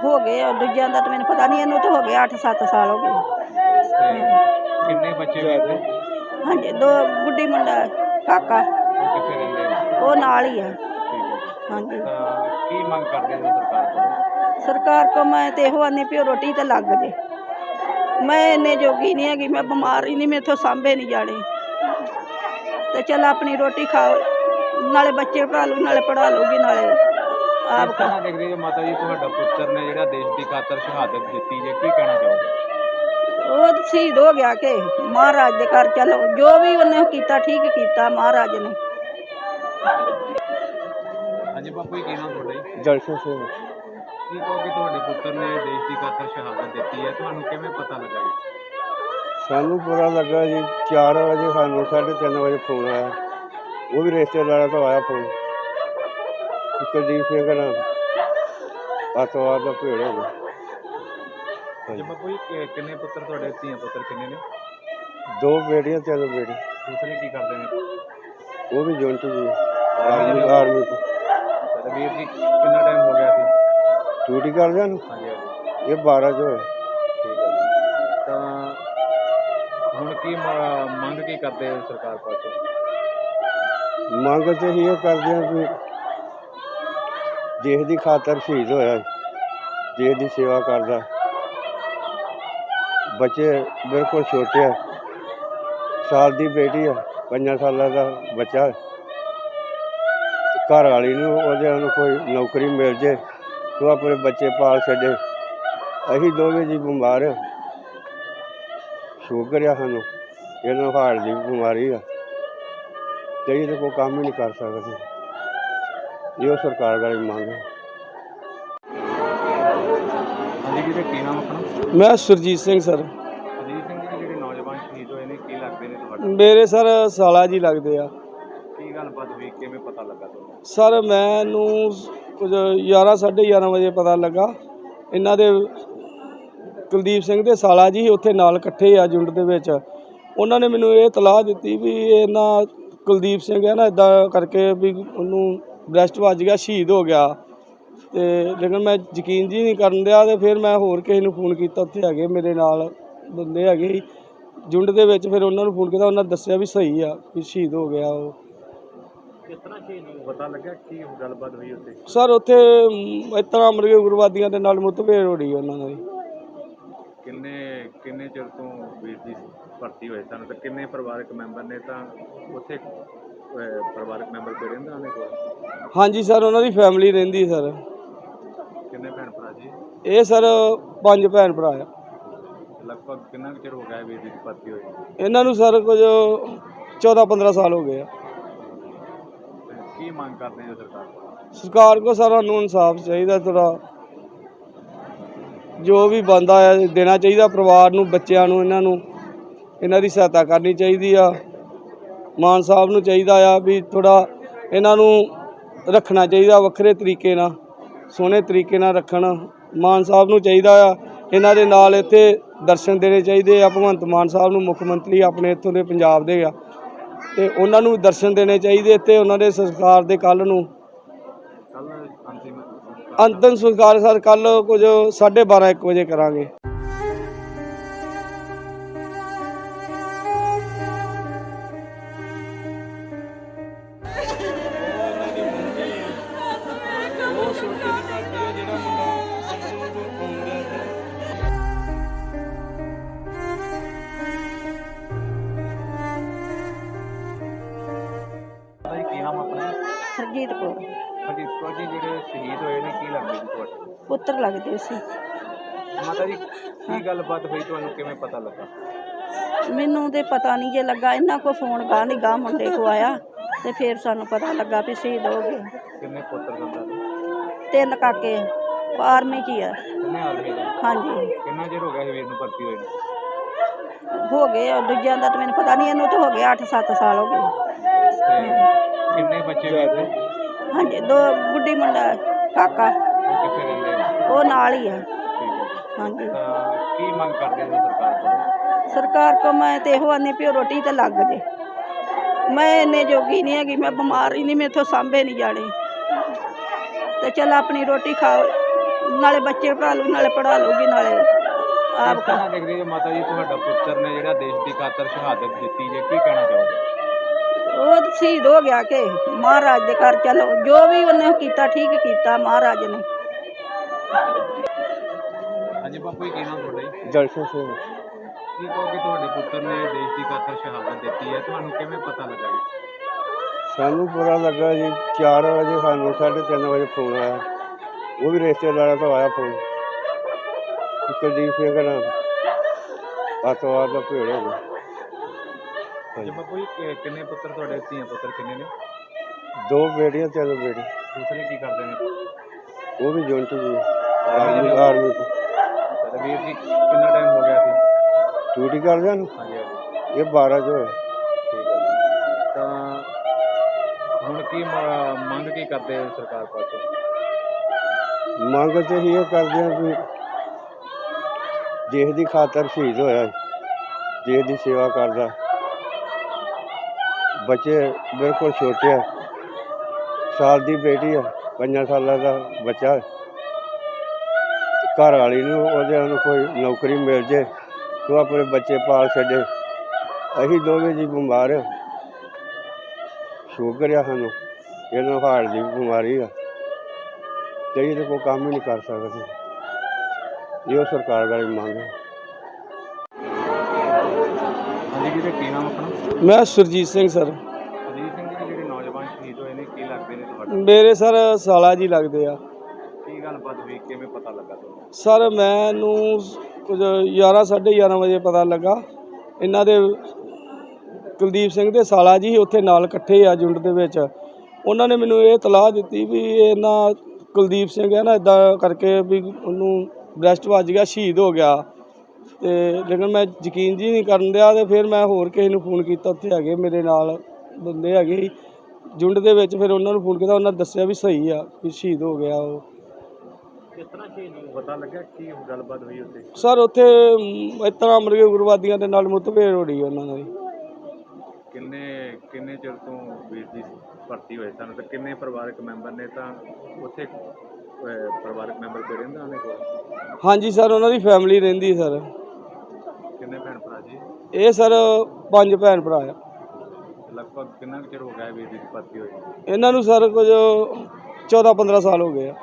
ਹੋ ਗਏ ਆ, ਦੂਜਿਆਂ ਦਾ ਤਾਂ ਮੈਨੂੰ ਪਤਾ ਨਹੀਂ, ਇਹਨੂੰ ਤਾਂ ਹੋ ਗਿਆ 8-7 ਸਾਲ ਹੋ ਗਏ। ਤੇ ਕਿੰਨੇ ਬੱਚੇ ਵੀਰ ਦੇ? ਹਾਂਜੀ, 2 ਗੁੱਡੀ ਮੁੰਡਾ ਕਾਕਾ, ਉਹ ਕਿੱਥੇ ਰਹਿੰਦੇ ਨੇ? ਉਹ ਨਾਲ ਹੀ ਆ। ਠੀਕ ਹੈ ਜੀ। ਹਾਂਜੀ, ਤਾਂ ਕੀ ਮੰਗ ਕਰਦੇ ਹੋ ਸਰਕਾਰ ਕੋਲ? ਸਰਕਾਰ ਕੋ ਮੈਂ ਤੇ ਇਹੋ ਆਨੀ ਵੀ ਉਹ ਰੋਟੀ ਤੇ ਲੱਗ ਜੇ। ਮੈਂ ਇੰਨੇ ਜੋਗੀ ਨਹੀਂ ਹੈਗੀ, ਮੈਂ ਬਿਮਾਰ ਹੀ ਨਹੀਂ, ਮੈਥੋਂ ਸਾਂਭੇ ਨਹੀਂ ਜਾਣੇ। ਤੇ ਚੱਲ ਆਪਣੀ ਰੋਟੀ ਖਾਓ, ਨਾਲੇ ਬੱਚੇ ਪੜ੍ਹਾ ਲੂ, ਨਾਲੇ ਪੜ੍ਹਾ ਲੂਗੀ, ਨਾਲੇ ਆਪ ਕਿਸ ਤਰ੍ਹਾਂ ਦੇਖਦੇ ਹੋ ਮਾਤਾ ਜੀ, ਤੁਹਾਡਾ ਪੁੱਤਰ ਨੇ ਜਿਹੜਾ ਦੇਸ਼ ਦੀ ਖਾਤਰ ਸ਼ਹਾਦਤ ਦਿੱਤੀ ਜੇ, ਕੀ ਕਹਿਣਾ ਚਾਹੋਗੇ? ਉਹ ਤਾਂ ਸ਼ਹੀਦ ਹੋ ਗਿਆ ਕਿ ਮਹਾਰਾਜ ਦੇ ਘਰ ਚਲੋ, ਜੋ ਵੀ ਉਹਨੇ ਕੀਤਾ ਠੀਕ ਕੀਤਾ ਮਹਾਰਾਜ ਨੇ। ਹਾਂਜੀ ਬਾਪੂ ਜੀ, ਕੀ ਨਾਮ ਤੁਹਾਡਾ ਜੀ? ਦਰਸ਼ਨ ਸਿੰਘ। ਕੀ ਕਹੋਗੇ, ਤੁਹਾਡੇ ਪੁੱਤਰ ਨੇ ਦੇਸ਼ ਦੀ ਖਾਤਰ ਸ਼ਹਾਦਤ ਦਿੱਤੀ ਹੈ, ਤੁਹਾਨੂੰ ਕਿਵੇਂ ਪਤਾ ਲੱਗਾ ਜੀ? ਸਾਨੂੰ ਪਤਾ ਲੱਗਾ ਜੀ 4 ਵਜੇ, ਸਾਨੂੰ 3:30 ਵਜੇ ਫੋਨ ਆਇਆ। ਉਹ ਵੀ ਰਿਸ਼ਤੇਦਾਰਾਂ ਤੋਂ ਆਇਆ ਫੋਨ, ਕੁਲਦੀਪ ਸਿੰਘ ਨਾਲ ਅੱਤਵਾਦ ਦਾ ਭੇੜ ਹੋ ਗਿਆ। ਜੀ ਬਾਪੂ ਜੀ, ਕਿੰਨੇ ਪੁੱਤਰ ਤੁਹਾਡੇ? ਧੀਆਂ ਪੁੱਤਰ ਕਿੰਨੇ ਨੇ? 2 ਬੇਟੀਆਂ 3 ਬੇਟੇ। ਦੂਸਰੇ ਕੀ ਕਰਦੇ ਨੇ? ਉਹ ਵੀ ਜੁਨਟ ਜੀ, ਆਰਮੀ 'ਚ ਤੇ ਵੀਰ ਜੀ, ਕਿੰਨਾ ਟਾਈਮ ਹੋ ਗਿਆ ਸੀ ਡਿਊਟੀ ਕਰਦਿਆਂ ਨੂੰ? ਹਾਂਜੀ ਹਾਂਜੀ, ਇਹ 12 ਚ ਹੋਏ। ਠੀਕ ਹੈ ਜੀ। ਤਾਂ ਹੁਣ ਕੀ ਮੰਗ ਕੀ ਕਰਦੇ ਹੋ ਸਰਕਾਰ ਪਾਸੋਂ? ਮੰਗ ਤੇ ਇਹ ਕਰਦੇ ਆ ਵੀ ਦੇਸ਼ ਦੀ ਖਾਤਰ ਸ਼ਹੀਦ ਹੋਇਆ, ਦੇਸ਼ ਦੀ ਸੇਵਾ ਕਰਦਾ। ਬੱਚੇ ਬਿਲਕੁਲ ਛੋਟੇ ਆ, ਸਾਲ ਦੀ ਬੇਟੀ ਆ, 5 ਸਾਲਾਂ ਦਾ ਬੱਚਾ। ਘਰ ਵਾਲੀ ਨੂੰ ਉਹਦੇ ਨੂੰ ਕੋਈ ਨੌਕਰੀ ਮਿਲ ਜੇ ਤੇ ਉਹ ਆਪਣੇ ਬੱਚੇ ਪਾਲ ਛੱਡੇ। ਅਸੀਂ ਦੋਵੇਂ ਜੀ ਬਿਮਾਰ ਆ, ਸ਼ੂਗਰ ਆ ਸਾਨੂੰ, ਇਹਨੂੰ ਹਾਰਟ ਦੀ ਬਿਮਾਰੀ ਆ ਤੇ ਅਸੀਂ ਤਾਂ ਕੋਈ ਕੰਮ ਹੀ ਨਹੀਂ ਕਰ ਸਕਦੇ। ਇਹੋ ਸਰਕਾਰ ਦਾ ਮੰਗ ਹੈ। ਹਾਂਜੀ ਵੀਰੇ, ਕੀ ਨਾਮ ਆਪਣਾ? ਮੈਂ ਸੁਰਜੀਤ ਸਿੰਘ ਸਰ। ਅਜੀਤ ਸਿੰਘ ਜੀ, ਜਿਹੜੇ ਨੌਜਵਾਨ ਸ਼ਹੀਦ ਹੋਏ ਨੇ, ਕੀ ਲੱਗਦੇ ਨੇ ਤੁਹਾਡੇ? ਮੇਰੇ ਸਰ ਸਾਲਾ ਜੀ ਲੱਗਦੇ ਆ। ਕੀ ਗੱਲਬਾਤ ਹੋਈ, ਕਿਵੇਂ ਪਤਾ ਲੱਗਾ ਤੁਹਾਨੂੰ? ਸਰ ਮੈਨੂੰ ਕੁਝ 11:30 ਵਜੇ ਪਤਾ ਲੱਗਾ। ਇਹਨਾਂ ਦੇ ਕੁਲਦੀਪ ਸਿੰਘ ਦੇ ਸਾਲਾ ਜੀ ਉੱਥੇ ਨਾਲ ਇਕੱਠੇ ਆ ਜੁੰਡ ਦੇ ਵਿੱਚ। ਉਹਨਾਂ ਨੇ ਮੈਨੂੰ ਇਹ ਇਤਲਾਹ ਦਿੱਤੀ ਵੀ ਇਹਨਾਂ ਕੁਲਦੀਪ ਸਿੰਘ ਹੈ ਨਾ, ਇੱਦਾਂ ਕਰਕੇ ਵੀ ਉਹਨੂੰ ਬ੍ਰੈਸਟ ਵੱਜ ਗਿਆ, ਸ਼ਹੀਦ ਹੋ ਗਿਆ। ਤੇ ਲੇਕਿਨ ਮੈਂ ਯਕੀਨ ਜੀ ਨਹੀਂ ਕਰਨ ਦਿਆ ਤੇ ਫਿਰ ਮੈਂ ਹੋਰ ਕਿਸੇ ਨੂੰ ਫੋਨ ਕੀਤਾ, ਉੱਥੇ ਹੈਗੇ ਮੇਰੇ ਨਾਲ ਬੰਦੇ ਹੈਗੇ ਜੁੰਡ ਦੇ ਵਿੱਚ। ਫਿਰ ਉਹਨਾਂ ਨੂੰ ਫੋਨ ਕੀਤਾ, ਉਹਨਾਂ ਨੇ ਦੱਸਿਆ ਵੀ ਸਹੀ ਆ, ਵੀ ਸ਼ਹੀਦ ਹੋ ਗਿਆ ਉਹ। ਕਿਸ ਤਰ੍ਹਾਂ ਸ਼ਹੀਦ ਨੂੰ ਪਤਾ ਲੱਗਾ, ਕੀ ਗੱਲਬਾਤ ਹੋਈ ਉੱਥੇ? ਸਰ ਉੱਥੇ ਇਸ ਤਰ੍ਹਾਂ ਮਰਗੇ ਉਗਰਵਾਦੀਆਂ ਦੇ ਨਾਲ ਮੁੱਠਭੇੜ ਹੋ ਰਹੀ ਉਹਨਾਂ ਦੀ। ਕਿੰਨੇ ਚਿਰ ਤੋਂ ਵੀਰ ਜੀ ਭਰਤੀ ਹੋਏ ਸਨ ਤੇ ਕਿੰਨੇ ਪਰਿਵਾਰਕ ਮੈਂਬਰ ਨੇ ਤਾਂ ਉੱਥੇ ਪਰਿਵਾਰਕ ਮੈਂਬਰ ਕੋਈ ਰਹਿੰਦਾ ਉਹਨੇ ਕੋਲ? ਹਾਂਜੀ ਸਰ, ਉਹਨਾਂ ਦੀ ਫੈਮਿਲੀ ਰਹਿੰਦੀ ਸਰ। ਕਿੰਨੇ ਭੈਣ ਭਰਾ ਜੀ? ਇਹ ਸਰ 5 ਭੈਣ ਭਰਾ ਆ। ਲਗਭਗ ਕਿੰਨਾ ਕੁ ਚਿਰ ਹੋ ਗਿਆ ਵੀਰ ਜੀ ਦੀ ਭਰਤੀ ਹੋਈ? ਇਹਨਾਂ ਨੂੰ ਸਰ ਕੁਝ 14-15 ਸਾਲ ਹੋ ਗਏ ਆ। ਤੇ ਕੀ ਮੰਗ ਕਰਦੇ ਹੋ ਸਰਕਾਰ ਕੋਲ? ਸਰਕਾਰ ਕੋ ਸਰ ਸਾਨੂੰ ਇਨਸਾਫ ਚਾਹੀਦਾ, ਥੋੜਾ ਜੋ ਵੀ ਬਣਦਾ ਆ ਦੇਣਾ ਚਾਹੀਦਾ ਪਰਿਵਾਰ ਨੂੰ, ਬੱਚਿਆਂ ਨੂੰ, ਇਹਨਾਂ ਦੀ ਸਹਾਇਤਾ ਕਰਨੀ ਚਾਹੀਦੀ ਆ। ਮਾਨ ਸਾਹਿਬ ਨੂੰ ਚਾਹੀਦਾ ਆ ਵੀ ਥੋੜਾ ਇਹਨਾਂ ਨੂੰ ਰੱਖਣਾ ਚਾਹੀਦਾ ਵੱਖਰੇ ਤਰੀਕੇ ਨਾਲ, ਸੋਹਣੇ ਤਰੀਕੇ ਨਾਲ ਰੱਖਣ। ਮਾਨ ਸਾਹਿਬ ਨੂੰ ਚਾਹੀਦਾ ਆ ਇਹਨਾਂ ਦੇ ਨਾਲ ਇੱਥੇ ਦਰਸ਼ਨ ਦੇਣੇ ਚਾਹੀਦੇ ਆ। ਭਗਵੰਤ ਮਾਨ ਸਾਹਿਬ ਨੂੰ, ਮੁੱਖ ਮੰਤਰੀ ਆਪਣੇ ਇੱਥੋਂ ਦੇ ਪੰਜਾਬ ਦੇ ਆ, ਤੇ ਉਹਨਾਂ ਨੂੰ ਦਰਸ਼ਨ ਦੇਣੇ ਚਾਹੀਦੇ ਤੇ ਉਹਨਾਂ ਦੇ ਸੰਸਕਾਰ ਦੇ ਕੱਲ੍ਹ ਨੂੰ ਅੰਤਿਮ ਸੰਸਕਾਰ ਸਰ ਕੱਲ੍ਹ ਕੁਝ 12:30-1 ਵਜੇ ਕਰਾਂਗੇ। ਕੀ ਨਾਮ ਆਪਣਾ? ਹਰਜੀਤ ਕੌਰ। ਹਰਜੀਤ ਕੌਰ ਜੀ, ਜਿਹੜੇ ਸ਼ਹੀਦ ਹੋਏ ਨੇ, ਕੀ ਲੱਗਦੇ ਜੀ ਤੁਹਾਡੇ? ਪੁੱਤਰ ਲੱਗਦੇ ਸੀ। ਮਾਤਾ ਜੀ, ਕੀ ਗੱਲਬਾਤ ਹੋਈ, ਤੁਹਾਨੂੰ ਕਿਵੇਂ ਪਤਾ ਲੱਗਾ? ਮੈਨੂੰ ਤੇ ਪਤਾ ਨਹੀਂ ਜੇ ਲੱਗਾ, ਇਹਨਾਂ ਕੋ ਫੋਨ ਗਾਹ ਨਹੀਂ ਗਾਹ ਮੁੰਡੇ ਕੋ ਆਇਆ ਤੇ ਫਿਰ ਸਾਨੂੰ ਪਤਾ ਲੱਗਾ ਵੀ ਸ਼ਹੀਦ ਹੋ ਗਏ। ਕਿੰਨੇ ਪੁੱਤਰ ਸਨ ਤੁਹਾਡੇ? 3 ਕਾਕੇ ਆਰਮੀ 'ਚ ਹੀ ਆ। ਕਿੰਨੇ ਆਦਮੀ ਦਾ? ਹਾਂਜੀ, ਕਿੰਨਾ ਚਿਰ ਹੋ ਗਿਆ ਸੀ ਵੀਰ ਨੂੰ ਭਰਤੀ ਹੋਏ ਨੂੰ? ਹੋ ਗਏ ਆ, ਦੂਜਿਆਂ ਦਾ ਤਾਂ ਮੈਨੂੰ ਪਤਾ ਨਹੀਂ, ਇਹਨੂੰ ਤਾਂ ਹੋ ਗਿਆ 8-7 ਸਾਲ ਹੋ ਗਏ। ਤੇ ਕਿੰਨੇ ਬੱਚੇ ਵੀਰ ਦੇ? ਹਾਂਜੀ, 2 ਗੁੱਡੀ ਮੁੰਡਾ ਕਾਕਾ, ਉਹ ਕਿੱਥੇ ਰਹਿੰਦੇ ਨੇ? ਉਹ ਨਾਲ ਹੀ ਆ। ਠੀਕ ਹੈ। ਹਾਂਜੀ, ਤਾਂ ਕੀ ਮੰਗ ਕਰਦੇ ਹੋ ਸਰਕਾਰ ਕੋਲ? ਸਰਕਾਰ ਕੋ ਮੈਂ ਤੇ ਇਹੋ ਆਨੀ ਵੀ ਉਹ ਰੋਟੀ ਤੇ ਲੱਗ ਜੇ। ਮੈਂ ਇੰਨੇ ਜੋਗੀ ਨਹੀਂ ਹੈਗੀ, ਮੈਂ ਬਿਮਾਰ ਹੀ ਨਹੀਂ, ਮੈਥੋਂ ਸਾਂਭੇ ਨਹੀਂ ਜਾਣੇ। ਤੇ ਚੱਲ ਆਪਣੀ ਰੋਟੀ ਖਾਓ, ਨਾਲੇ ਬੱਚੇ ਪੜ੍ਹਾ ਲੂ, ਨਾਲੇ ਪੜ੍ਹਾ ਲੂਗੀ, ਨਾਲੇ ਆਪ ਕਿਸ ਤਰ੍ਹਾਂ ਦੇਖਦੇ ਹੋ ਮਾਤਾ ਜੀ, ਤੁਹਾਡਾ ਪੁੱਤਰ ਨੇ ਜਿਹੜਾ ਦੇਸ਼ ਦੀ ਖਾਤਰ ਸ਼ਹਾਦਤ ਦਿੱਤੀ ਜੇ, ਕੀ ਕਹਿਣਾ ਚਾਹੋਗੇ? ਉਹ ਸ਼ਹੀਦ ਹੋ ਗਿਆ ਕਿ ਮਹਾਰਾਜ ਦੇ ਘਰ ਚਲੋ, ਜੋ ਵੀ ਉਹਨੇ ਕੀਤਾ ਠੀਕ ਕੀਤਾ ਮਹਾਰਾਜ ਨੇ। ਹਾਂਜੀ ਬਾਪੂ ਜੀ, ਕੀ ਨਾਮ ਤੁਹਾਡਾ ਜੀ? ਦਰਸ਼ਨ ਸਿੰਘ। ਕੀ ਕਹੋਗੇ, ਤੁਹਾਡੇ ਪੁੱਤਰ ਨੇ ਦੇਸ਼ ਦੀ ਖਾਤਰ ਸ਼ਹਾਦਤ ਦਿੱਤੀ ਹੈ, ਤੁਹਾਨੂੰ ਕਿਵੇਂ ਪਤਾ ਲੱਗਾ ਜੀ? ਸਾਨੂੰ ਪਤਾ ਲੱਗਾ ਜੀ 4 ਵਜੇ, ਸਾਨੂੰ 3:30 ਵਜੇ ਫੋਨ ਆਇਆ। ਉਹ ਵੀ ਰਿਸ਼ਤੇਦਾਰਾਂ ਤੋਂ ਆਇਆ ਫੋਨ, ਕੁਲਦੀਪ ਸਿੰਘ ਨਾਲ ਅੱਤਵਾਦ ਦਾ ਭੇੜ ਹੋ ਗਿਆ। ਹਾਂਜੀ ਬਾਪੂ ਜੀ, ਕਿੰਨੇ ਪੁੱਤਰ ਤੁਹਾਡੇ? ਧੀਆਂ ਪੁੱਤਰ ਕਿੰਨੇ ਨੇ? 2 ਬੇਟੀਆਂ 3 ਬੇਟੇ। ਦੂਸਰੇ ਕੀ ਕਰਦੇ ਨੇ? ਉਹ ਵੀ ਜੁਨਟ ਜੀ, ਆਰਮੀ ਚ ਤੇ ਵੀਰ ਜੀ, ਕਿੰਨਾ ਟਾਈਮ ਹੋ ਗਿਆ ਸੀ ਡਿਊਟੀ ਕਰਦੇ ਹਨ। ਹਾਂਜੀ ਹਾਂਜੀ, ਇਹ 12 ਚ ਹੋਇਆ। ਠੀਕ ਹੈ ਜੀ। ਤਾਂ ਹੁਣ ਕੀ ਮੰਗ ਕੀ ਕਰਦੇ ਹੋ ਸਰਕਾਰ ਪਾਸੋਂ? ਮੰਗ ਤੇ ਇਹ ਕਰਦੇ ਆ ਵੀ ਦੇਸ਼ ਦੀ ਖਾਤਰ ਸ਼ਹੀਦ ਹੋਇਆ, ਦੇਸ਼ ਦੀ ਸੇਵਾ ਕਰਦਾ। ਬੱਚੇ ਬਿਲਕੁਲ ਛੋਟੇ ਆ, ਸਾਲ ਦੀ ਬੇਟੀ ਆ, 5 ਸਾਲਾਂ ਦਾ ਬੱਚਾ। ਘਰ ਵਾਲੀ ਨੂੰ ਉਹਦੇ ਨੂੰ ਕੋਈ ਨੌਕਰੀ ਮਿਲ ਜੇ ਤੇ ਉਹ ਆਪਣੇ ਬੱਚੇ ਪਾਲ ਛੱਡੇ। ਅਸੀਂ ਦੋਵੇਂ ਜੀ ਬਿਮਾਰ ਆ, ਸ਼ੂਗਰ ਆ ਸਾਨੂੰ, ਇਹਨੂੰ ਹਾਰਟ ਦੀ ਬਿਮਾਰੀ ਆ ਤੇ ਅਸੀਂ ਤਾਂ ਕੋਈ ਕੰਮ ਹੀ ਨਹੀਂ ਕਰ ਸਕਦੇ। ਇਹੋ ਸਰਕਾਰ ਦਾ ਮੰਗ ਹੈ। ਹਾਂਜੀ ਵੀਰੇ, ਕੀ ਨਾਮ ਆਪਣਾ? ਮੈਂ ਸੁਰਜੀਤ ਸਿੰਘ ਸਰ। ਅਜੀਤ ਸਿੰਘ ਜੀ, ਜਿਹੜੇ ਨੌਜਵਾਨ ਸ਼ਹੀਦ ਹੋਏ ਨੇ, ਕੀ ਲੱਗਦੇ ਨੇ ਨੇ ਤੁਹਾਡਾ? ਮੇਰੇ ਸਰ ਸਾਲਾ ਜੀ ਲੱਗਦੇ ਆ। ਕੀ ਗੱਲਬਾਤ ਹੋਈ, ਕਿਵੇਂ ਪਤਾ ਲੱਗਾ ਤੁਹਾਨੂੰ? ਸਰ ਮੈਨੂੰ ਕੁਝ 11 11:30 ਵਜੇ ਪਤਾ ਲੱਗਾ। ਇਹਨਾਂ ਦੇ ਕੁਲਦੀਪ ਸਿੰਘ ਦੇ ਸਾਲਾ ਜੀ ਉੱਥੇ ਨਾਲ ਇਕੱਠੇ ਆ ਝੁੰਡ ਦੇ ਵਿੱਚ। ਉਹਨਾਂ ਨੇ ਮੈਨੂੰ ਇਹ ਤਲਾਹ ਦਿੱਤੀ ਵੀ ਇਹਨਾਂ ਕੁਲਦੀਪ ਸਿੰਘ ਹੈ ਨਾ ਇੱਦਾਂ ਕਰਕੇ ਵੀ ਉਹਨੂੰ ਬ੍ਰੈਸਟ ਵੱਜ ਗਿਆ, ਸ਼ਹੀਦ ਹੋ ਗਿਆ। ਤੇ ਲੇਕਿਨ ਮੈਂ ਯਕੀਨ ਜੀ ਨਹੀਂ ਕਰਨ ਦਿਆ ਤੇ ਫਿਰ ਮੈਂ ਹੋਰ ਕਿਸੇ ਨੂੰ ਫੋਨ ਕੀਤਾ, ਉੱਥੇ ਹੈਗੇ ਮੇਰੇ ਨਾਲ ਬੰਦੇ ਹੈਗੇ ਸੀ ਝੁੰਡ ਦੇ ਵਿੱਚ। ਫਿਰ ਉਹਨਾਂ ਨੂੰ ਫੋਨ ਕੀਤਾ, ਉਹਨਾਂ ਦੱਸਿਆ ਵੀ ਸਹੀ ਆ ਵੀ ਸ਼ਹੀਦ ਹੋ ਗਿਆ ਉਹ। ਕਿਸ ਤਰ੍ਹਾਂ ਸ਼ਹੀਦ ਪਤਾ ਲੱਗਾ, ਕੀ ਗੱਲਬਾਤ ਹੋਈ ਉੱਥੇ? ਸਰ ਉੱਥੇ ਇਸ ਤਰ੍ਹਾਂ ਮਰਗੇ ਉਗਰਵਾਦੀਆਂ ਦੇ ਨਾਲ ਮੁੱਠਭੇੜ ਹੋ ਰਹੀ ਉਹਨਾਂ ਦੀ। ਕਿੰਨੇ ਚਿਰ ਤੋਂ ਵੀਰ ਜੀ ਭਰਤੀ ਹੋਏ ਸਨ ਤੇ ਕਿੰਨੇ ਪਰਿਵਾਰਕ ਮੈਂਬਰ ਨੇ ਤਾਂ ਉੱਥੇ ਪਰਿਵਾਰਕ ਮੈਂਬਰ ਕੋਈ ਰਹਿੰਦਾ ਉਹਨੇ ਕੋਲ? ਹਾਂਜੀ ਸਰ, ਉਹਨਾਂ ਦੀ ਫੈਮਿਲੀ ਰਹਿੰਦੀ ਸਰ। ਕਿੰਨੇ ਭੈਣ ਭਰਾ ਜੀ? ਇਹ ਸਰ 5 ਭੈਣ ਭਰਾ ਆ। ਲਗਭਗ ਕਿੰਨਾ ਕੁ ਚਿਰ ਹੋ ਗਿਆ ਵੀਰ ਜੀ ਭਰਤੀ ਹੋਏ? ਇਹਨਾਂ ਨੂੰ ਸਰ ਕੁਝ 14-15 ਸਾਲ ਹੋ ਗਏ ਆ।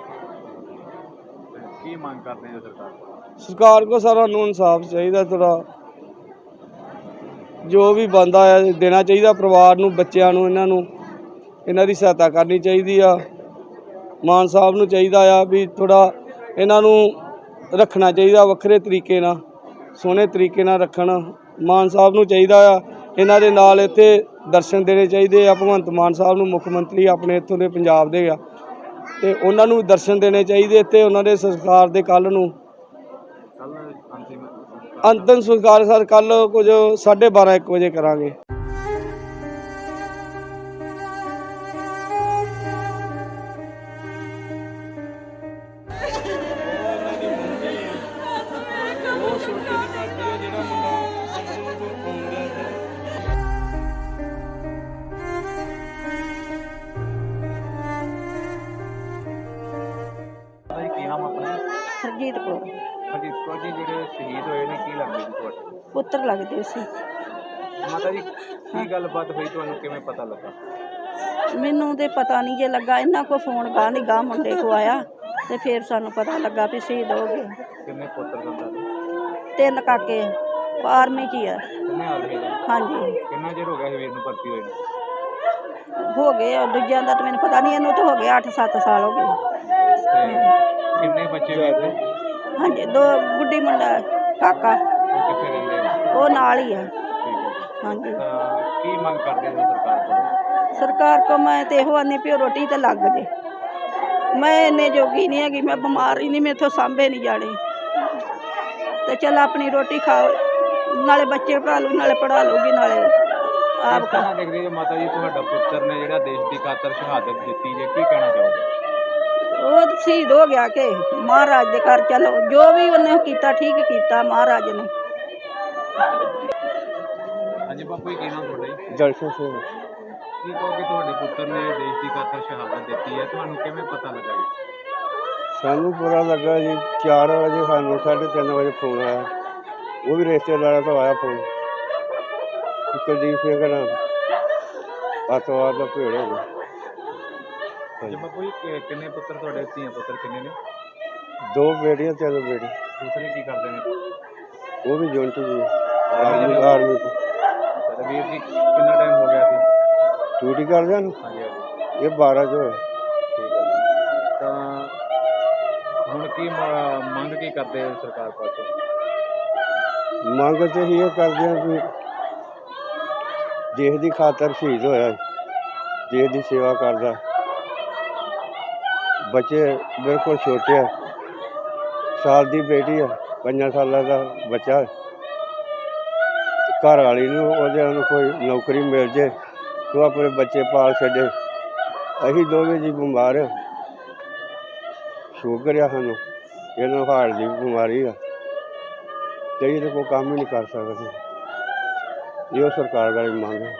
ਤੇ ਕੀ ਮੰਗ ਕਰਦੇ ਹੋ ਸਰਕਾਰ ਕੋਲ? ਸਰਕਾਰ ਕੋ ਸਰ ਸਾਨੂੰ ਇਨਸਾਫ ਚਾਹੀਦਾ, ਥੋੜਾ ਜੋ ਵੀ ਬਣਦਾ ਹੈ ਦੇਣਾ ਚਾਹੀਦਾ ਪਰਿਵਾਰ ਨੂੰ, ਬੱਚਿਆਂ ਨੂੰ, ਇਹਨਾਂ ਦੀ ਸਹਾਇਤਾ ਕਰਨੀ ਚਾਹੀਦੀ ਆ। ਮਾਨ ਸਾਹਿਬ ਨੂੰ ਚਾਹੀਦਾ ਆ ਵੀ ਥੋੜਾ ਇਹਨਾਂ ਨੂੰ ਰੱਖਣਾ ਚਾਹੀਦਾ ਵੱਖਰੇ ਤਰੀਕੇ ਨਾਲ, ਸੋਹਣੇ ਤਰੀਕੇ ਨਾਲ ਰੱਖਣ। ਮਾਨ ਸਾਹਿਬ ਨੂੰ ਚਾਹੀਦਾ ਆ ਇਹਨਾਂ ਦੇ ਨਾਲ ਇੱਥੇ ਦਰਸ਼ਨ ਦੇਣੇ ਚਾਹੀਦੇ ਆ। ਭਗਵੰਤ ਮਾਨ ਸਾਹਿਬ ਨੂੰ, ਮੁੱਖ ਮੰਤਰੀ ਆਪਣੇ ਇੱਥੋਂ ਦੇ ਪੰਜਾਬ ਦੇ ਆ, ਤੇ ਉਹਨਾਂ ਨੂੰ ਦਰਸ਼ਨ ਦੇਣੇ ਚਾਹੀਦੇ ਤੇ ਉਹਨਾਂ ਦੇ ਸੰਸਕਾਰ ਦੇ ਕੱਲ੍ਹ ਨੂੰ ਅੰਤਿਮ ਸੰਸਕਾਰ ਸਰ ਕੱਲ੍ਹ ਕੁਝ 12:30-1 ਵਜੇ ਕਰਾਂਗੇ। ਕੀ ਨਾਮ ਆਪਣਾ? ਹਰਜੀਤ ਕੌਰ ਹਰਜੀਤ ਕੌਰ ਜੀ, ਜਿਹੜੇ ਸ਼ਹੀਦ ਹੋਏ ਨੇ ਕੀ ਲੱਗਦੇ ਜੀ ਤੁਹਾਡੇ? ਪੁੱਤਰ ਲੱਗਦੇ ਸੀ। ਮਾਤਾ ਜੀ, ਕੀ ਗੱਲਬਾਤ ਹੋਈ, ਤੁਹਾਨੂੰ ਕਿਵੇਂ ਪਤਾ ਲੱਗਾ? ਮੈਨੂੰ ਤੇ ਪਤਾ ਨਹੀਂ ਜੇ ਲੱਗਾ, ਇਹਨਾਂ ਕੋ ਫੋਨ ਗਾਹ ਨਹੀਂ ਗਾਹ ਮੁੰਡੇ ਕੋ ਆਇਆ ਤੇ ਫਿਰ ਸਾਨੂੰ ਪਤਾ ਲੱਗਾ ਵੀ ਸ਼ਹੀਦ ਹੋ ਗਏ। ਕਿੰਨੇ ਪੁੱਤਰ ਸੰਤਾਨ? 3 ਕਾਕੇ ਆਰਮੀ 'ਚ ਹੀ ਆ। ਕਿੰਨੇ ਆਦਮੀ ਨੇ? ਹਾਂਜੀ, ਕਿੰਨਾ ਚਿਰ ਹੋ ਗਿਆ ਸੀ ਵੀਰ ਨੂੰ ਭਰਤੀ ਹੋਏ ਨੂੰ? ਹੋ ਗਏ ਆ, ਦੂਜਿਆਂ ਦਾ ਤਾਂ ਮੈਨੂੰ ਪਤਾ ਨਹੀਂ, ਇਹਨੂੰ ਤਾਂ ਹੋ ਗਿਆ 8-7 ਸਾਲ ਹੋ ਗਏ। ਤੇ ਕਿੰਨੇ ਬੱਚੇ ਵੀਰ ਦੇ? ਹਾਂਜੀ, 2 ਗੁੱਡੀ ਮੁੰਡਾ ਕਾਕਾ, ਉਹ ਕਿੱਥੇ ਰਹਿੰਦੇ ਨੇ? ਉਹ ਨਾਲ ਹੀ ਆ। ਠੀਕ ਹੈ ਜੀ। ਹਾਂਜੀ, ਤਾਂ ਕੀ ਮੰਗ ਕਰਦੇ ਹੋ ਸਰਕਾਰ ਕੋਲ? ਸਰਕਾਰ ਕੋ ਮੈਂ ਤੇ ਇਹੋ ਆਨੀ ਵੀ ਉਹ ਰੋਟੀ ਤੇ ਲੱਗ ਜੇ। ਮੈਂ ਇੰਨੇ ਜੋਗੀ ਨਹੀਂ ਹੈਗੀ, ਮੈਂ ਬਿਮਾਰ ਹੀ ਨਹੀਂ, ਮੈਥੋਂ ਸਾਂਭੇ ਨਹੀਂ ਜਾਣੇ। ਤੇ ਚੱਲ ਆਪਣੀ ਰੋਟੀ ਖਾਓ, ਨਾਲੇ ਬੱਚੇ ਪੜ੍ਹਾ ਲੂ, ਨਾਲੇ ਪੜ੍ਹਾ ਲੂਗੀ, ਨਾਲੇ ਆਪ ਕਿਸ ਤਰ੍ਹਾਂ ਦੇਖਦੇ ਹੋ ਮਾਤਾ ਜੀ, ਤੁਹਾਡਾ ਪੁੱਤਰ ਨੇ ਜਿਹੜਾ ਦੇਸ਼ ਦੀ ਖਾਤਰ ਸ਼ਹਾਦਤ ਦਿੱਤੀ ਜੇ, ਕੀ ਕਹਿਣਾ ਚਾਹੋਗੇ? ਉਹ ਸ਼ਹੀਦ ਹੋ ਗਿਆ ਕਿ ਮਹਾਰਾਜ ਦੇ ਘਰ ਚਲੋ, ਜੋ ਵੀ ਉਹਨੇ ਕੀਤਾ ਠੀਕ ਕੀਤਾ ਮਹਾਰਾਜ ਨੇ। ਹਾਂਜੀ ਬਾਪੂ ਜੀ, ਕੀ ਨਾਮ ਤੁਹਾਡਾ ਜੀ? ਦਰਸ਼ਨ ਸਿੰਘ। ਕੀ ਕਹੋਗੇ, ਤੁਹਾਡੇ ਪੁੱਤਰ ਨੇ ਦੇਸ਼ ਦੀ ਖਾਤਰ ਸ਼ਹਾਦਤ ਦਿੱਤੀ ਹੈ, ਤੁਹਾਨੂੰ ਕਿਵੇਂ ਪਤਾ ਲੱਗਾ ਜੀ? ਸਾਨੂੰ ਪਤਾ ਲੱਗਾ ਜੀ 4 ਵਜੇ, ਸਾਨੂੰ 3:30 ਵਜੇ ਫੋਨ ਆਇਆ। ਉਹ ਵੀ ਰਿਸ਼ਤੇਦਾਰਾਂ ਤੋਂ ਆਇਆ ਫੋਨ, ਕੁਲਦੀਪ ਸਿੰਘ ਨਾਲ ਅੱਤਵਾਦ ਦਾ ਭੇੜ ਹੋ ਗਿਆ। ਹਾਂਜੀ ਬਾਪੂ ਜੀ, ਕਿੰਨੇ ਪੁੱਤਰ ਤੁਹਾਡੇ? ਧੀਆਂ ਪੁੱਤਰ ਕਿੰਨੇ ਨੇ? 2 ਬੇਟੀਆਂ 3 ਬੇਟੇ। ਦੂਸਰੇ ਕੀ ਕਰਦੇ ਨੇ? ਉਹ ਵੀ ਜੁਨਟ ਜੀ, ਆਰਮੀ ਤੋਂ ਅੱਛਾ, ਵੀਰ ਜੀ ਕਿੰਨਾ ਟਾਈਮ ਹੋ ਗਿਆ ਸੀ ਡਿਊਟੀ ਕਰਦੇ ਹਨ? ਹਾਂਜੀ ਹਾਂਜੀ, ਇਹ 12 ਜੋ ਹੈ। ਠੀਕ ਹੈ ਜੀ। ਤਾਂ ਹੁਣ ਕੀ ਮੰਗ ਕੀ ਕਰਦੇ ਹੋ ਸਰਕਾਰ ਪਾਸੋਂ? ਮੰਗ ਤੇ ਇਹ ਕਰਦੇ ਹਾਂ ਵੀ ਦੇਸ਼ ਦੀ ਖਾਤਰ ਸ਼ਹੀਦ ਹੋਇਆ, ਦੇਸ਼ ਦੀ ਸੇਵਾ ਕਰਦਾ। ਬੱਚੇ ਬਿਲਕੁਲ ਛੋਟੇ ਆ, ਸਾਲ ਦੀ ਬੇਟੀ ਆ, 5 ਸਾਲਾਂ ਦਾ ਬੱਚਾ। ਘਰ ਵਾਲੀ ਨੂੰ ਉਹਦੇ ਨੂੰ ਕੋਈ ਨੌਕਰੀ ਮਿਲ ਜੇ ਤੂੰ ਆਪਣੇ ਬੱਚੇ ਪਾਲ ਛੱਡੇ। ਅਸੀਂ ਦੋਵੇਂ ਜੀ ਬਿਮਾਰ ਆ, ਸ਼ੂਗਰ ਆ ਸਾਨੂੰ, ਇਹਨੂੰ ਹਾਰਟ ਦੀ ਬਿਮਾਰੀ ਆ, ਤੇ ਇਹਦੇ ਕੋਈ ਕੰਮ ਹੀ ਨਹੀਂ ਕਰ ਸਕਦੇ। ਇਹੋ ਸਰਕਾਰ ਦਾ ਮੰਗ ਹੈ।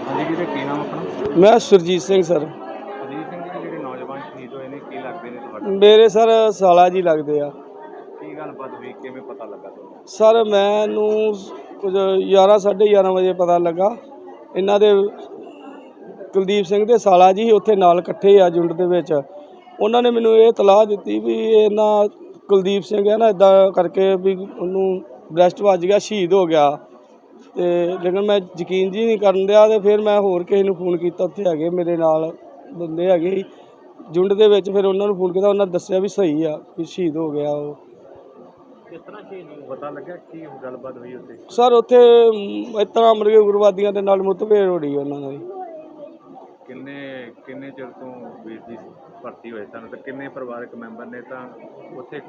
ਹਾਂਜੀ ਵੀਰੇ, ਕੀ ਨਾਮ ਆਪਣਾ? ਮੈਂ ਸੁਰਜੀਤ ਸਿੰਘ ਸਰ। ਅਜੀਤ ਸਿੰਘ ਜੀ, ਜਿਹੜੇ ਨੌਜਵਾਨ ਸ਼ਹੀਦ ਹੋਏ ਨੇ ਕੀ ਲੱਗਦੇ ਨੇ ਤੁਹਾਡੇ? ਮੇਰੇ ਸਰ ਸਾਲਾ ਜੀ ਲੱਗਦੇ ਆ। ਕੀ ਗੱਲਬਾਤ ਹੋਈ, ਕਿਵੇਂ ਪਤਾ ਲੱਗਾ ਤੁਹਾਨੂੰ? ਸਰ ਮੈਨੂੰ ਕੁਝ 11 11:30 ਵਜੇ ਪਤਾ ਲੱਗਾ। ਇਹਨਾਂ ਦੇ ਕੁਲਦੀਪ ਸਿੰਘ ਦੇ ਸਾਲਾ ਜੀ ਉੱਥੇ ਨਾਲ ਇਕੱਠੇ ਆ ਝੁੰਡ ਦੇ ਵਿੱਚ। ਉਹਨਾਂ ਨੇ ਮੈਨੂੰ ਇਹ ਤਲਾਹ ਦਿੱਤੀ ਵੀ ਇਹਨਾਂ ਕੁਲਦੀਪ ਸਿੰਘ ਹੈ ਨਾ ਇੱਦਾਂ ਕਰਕੇ ਵੀ ਉਹਨੂੰ ਬ੍ਰੈਸਟ ਵੱਜ ਗਿਆ, ਸ਼ਹੀਦ ਹੋ ਗਿਆ। ਤੇ ਲੇਕਿਨ ਮੈਂ ਯਕੀਨ ਜੀ ਨਹੀਂ ਕਰਨ ਦਿਆ ਤੇ ਫਿਰ ਮੈਂ ਹੋਰ ਕਿਸੇ ਨੂੰ ਫੋਨ ਕੀਤਾ, ਉੱਥੇ ਹੈਗੇ ਮੇਰੇ ਨਾਲ ਬੰਦੇ ਹੈਗੇ ਸੀ ਜੁੰਡ ਦੇ ਵਿੱਚ, ਫਿਰ ਉਹਨਾਂ ਨੂੰ ਫੋਨ ਕੀਤਾ, ਉਹਨਾਂ ਦੱਸਿਆ ਵੀ ਸਹੀ ਆ ਵੀ ਸ਼ਹੀਦ ਹੋ ਗਿਆ ਉਹ। ਕਿਸ ਤਰ੍ਹਾਂ ਸ਼ਹੀਦ ਨੂੰ ਪਤਾ ਲੱਗਿਆ ਕੀ ਗੱਲਬਾਤ ਹੋਈ ਉੱਥੇ? ਸਰ ਉੱਥੇ ਇਸ ਤਰ੍ਹਾਂ ਮਰਗੇ ਉਗਰਵਾਦੀਆਂ ਦੇ ਨਾਲ ਮੁੱਠਭੇੜ ਹੋ ਰਹੀ ਉਹਨਾਂ ਦੀ। ਕਿੰਨੇ ਚਿਰ ਤੋਂ ਵੀਰ ਜੀ ਭਰਤੀ ਹੋਏ ਸਨ ਤੇ ਕਿੰਨੇ ਪਰਿਵਾਰਕ ਮੈਂਬਰ ਨੇ ਤਾਂ ਉੱਥੇ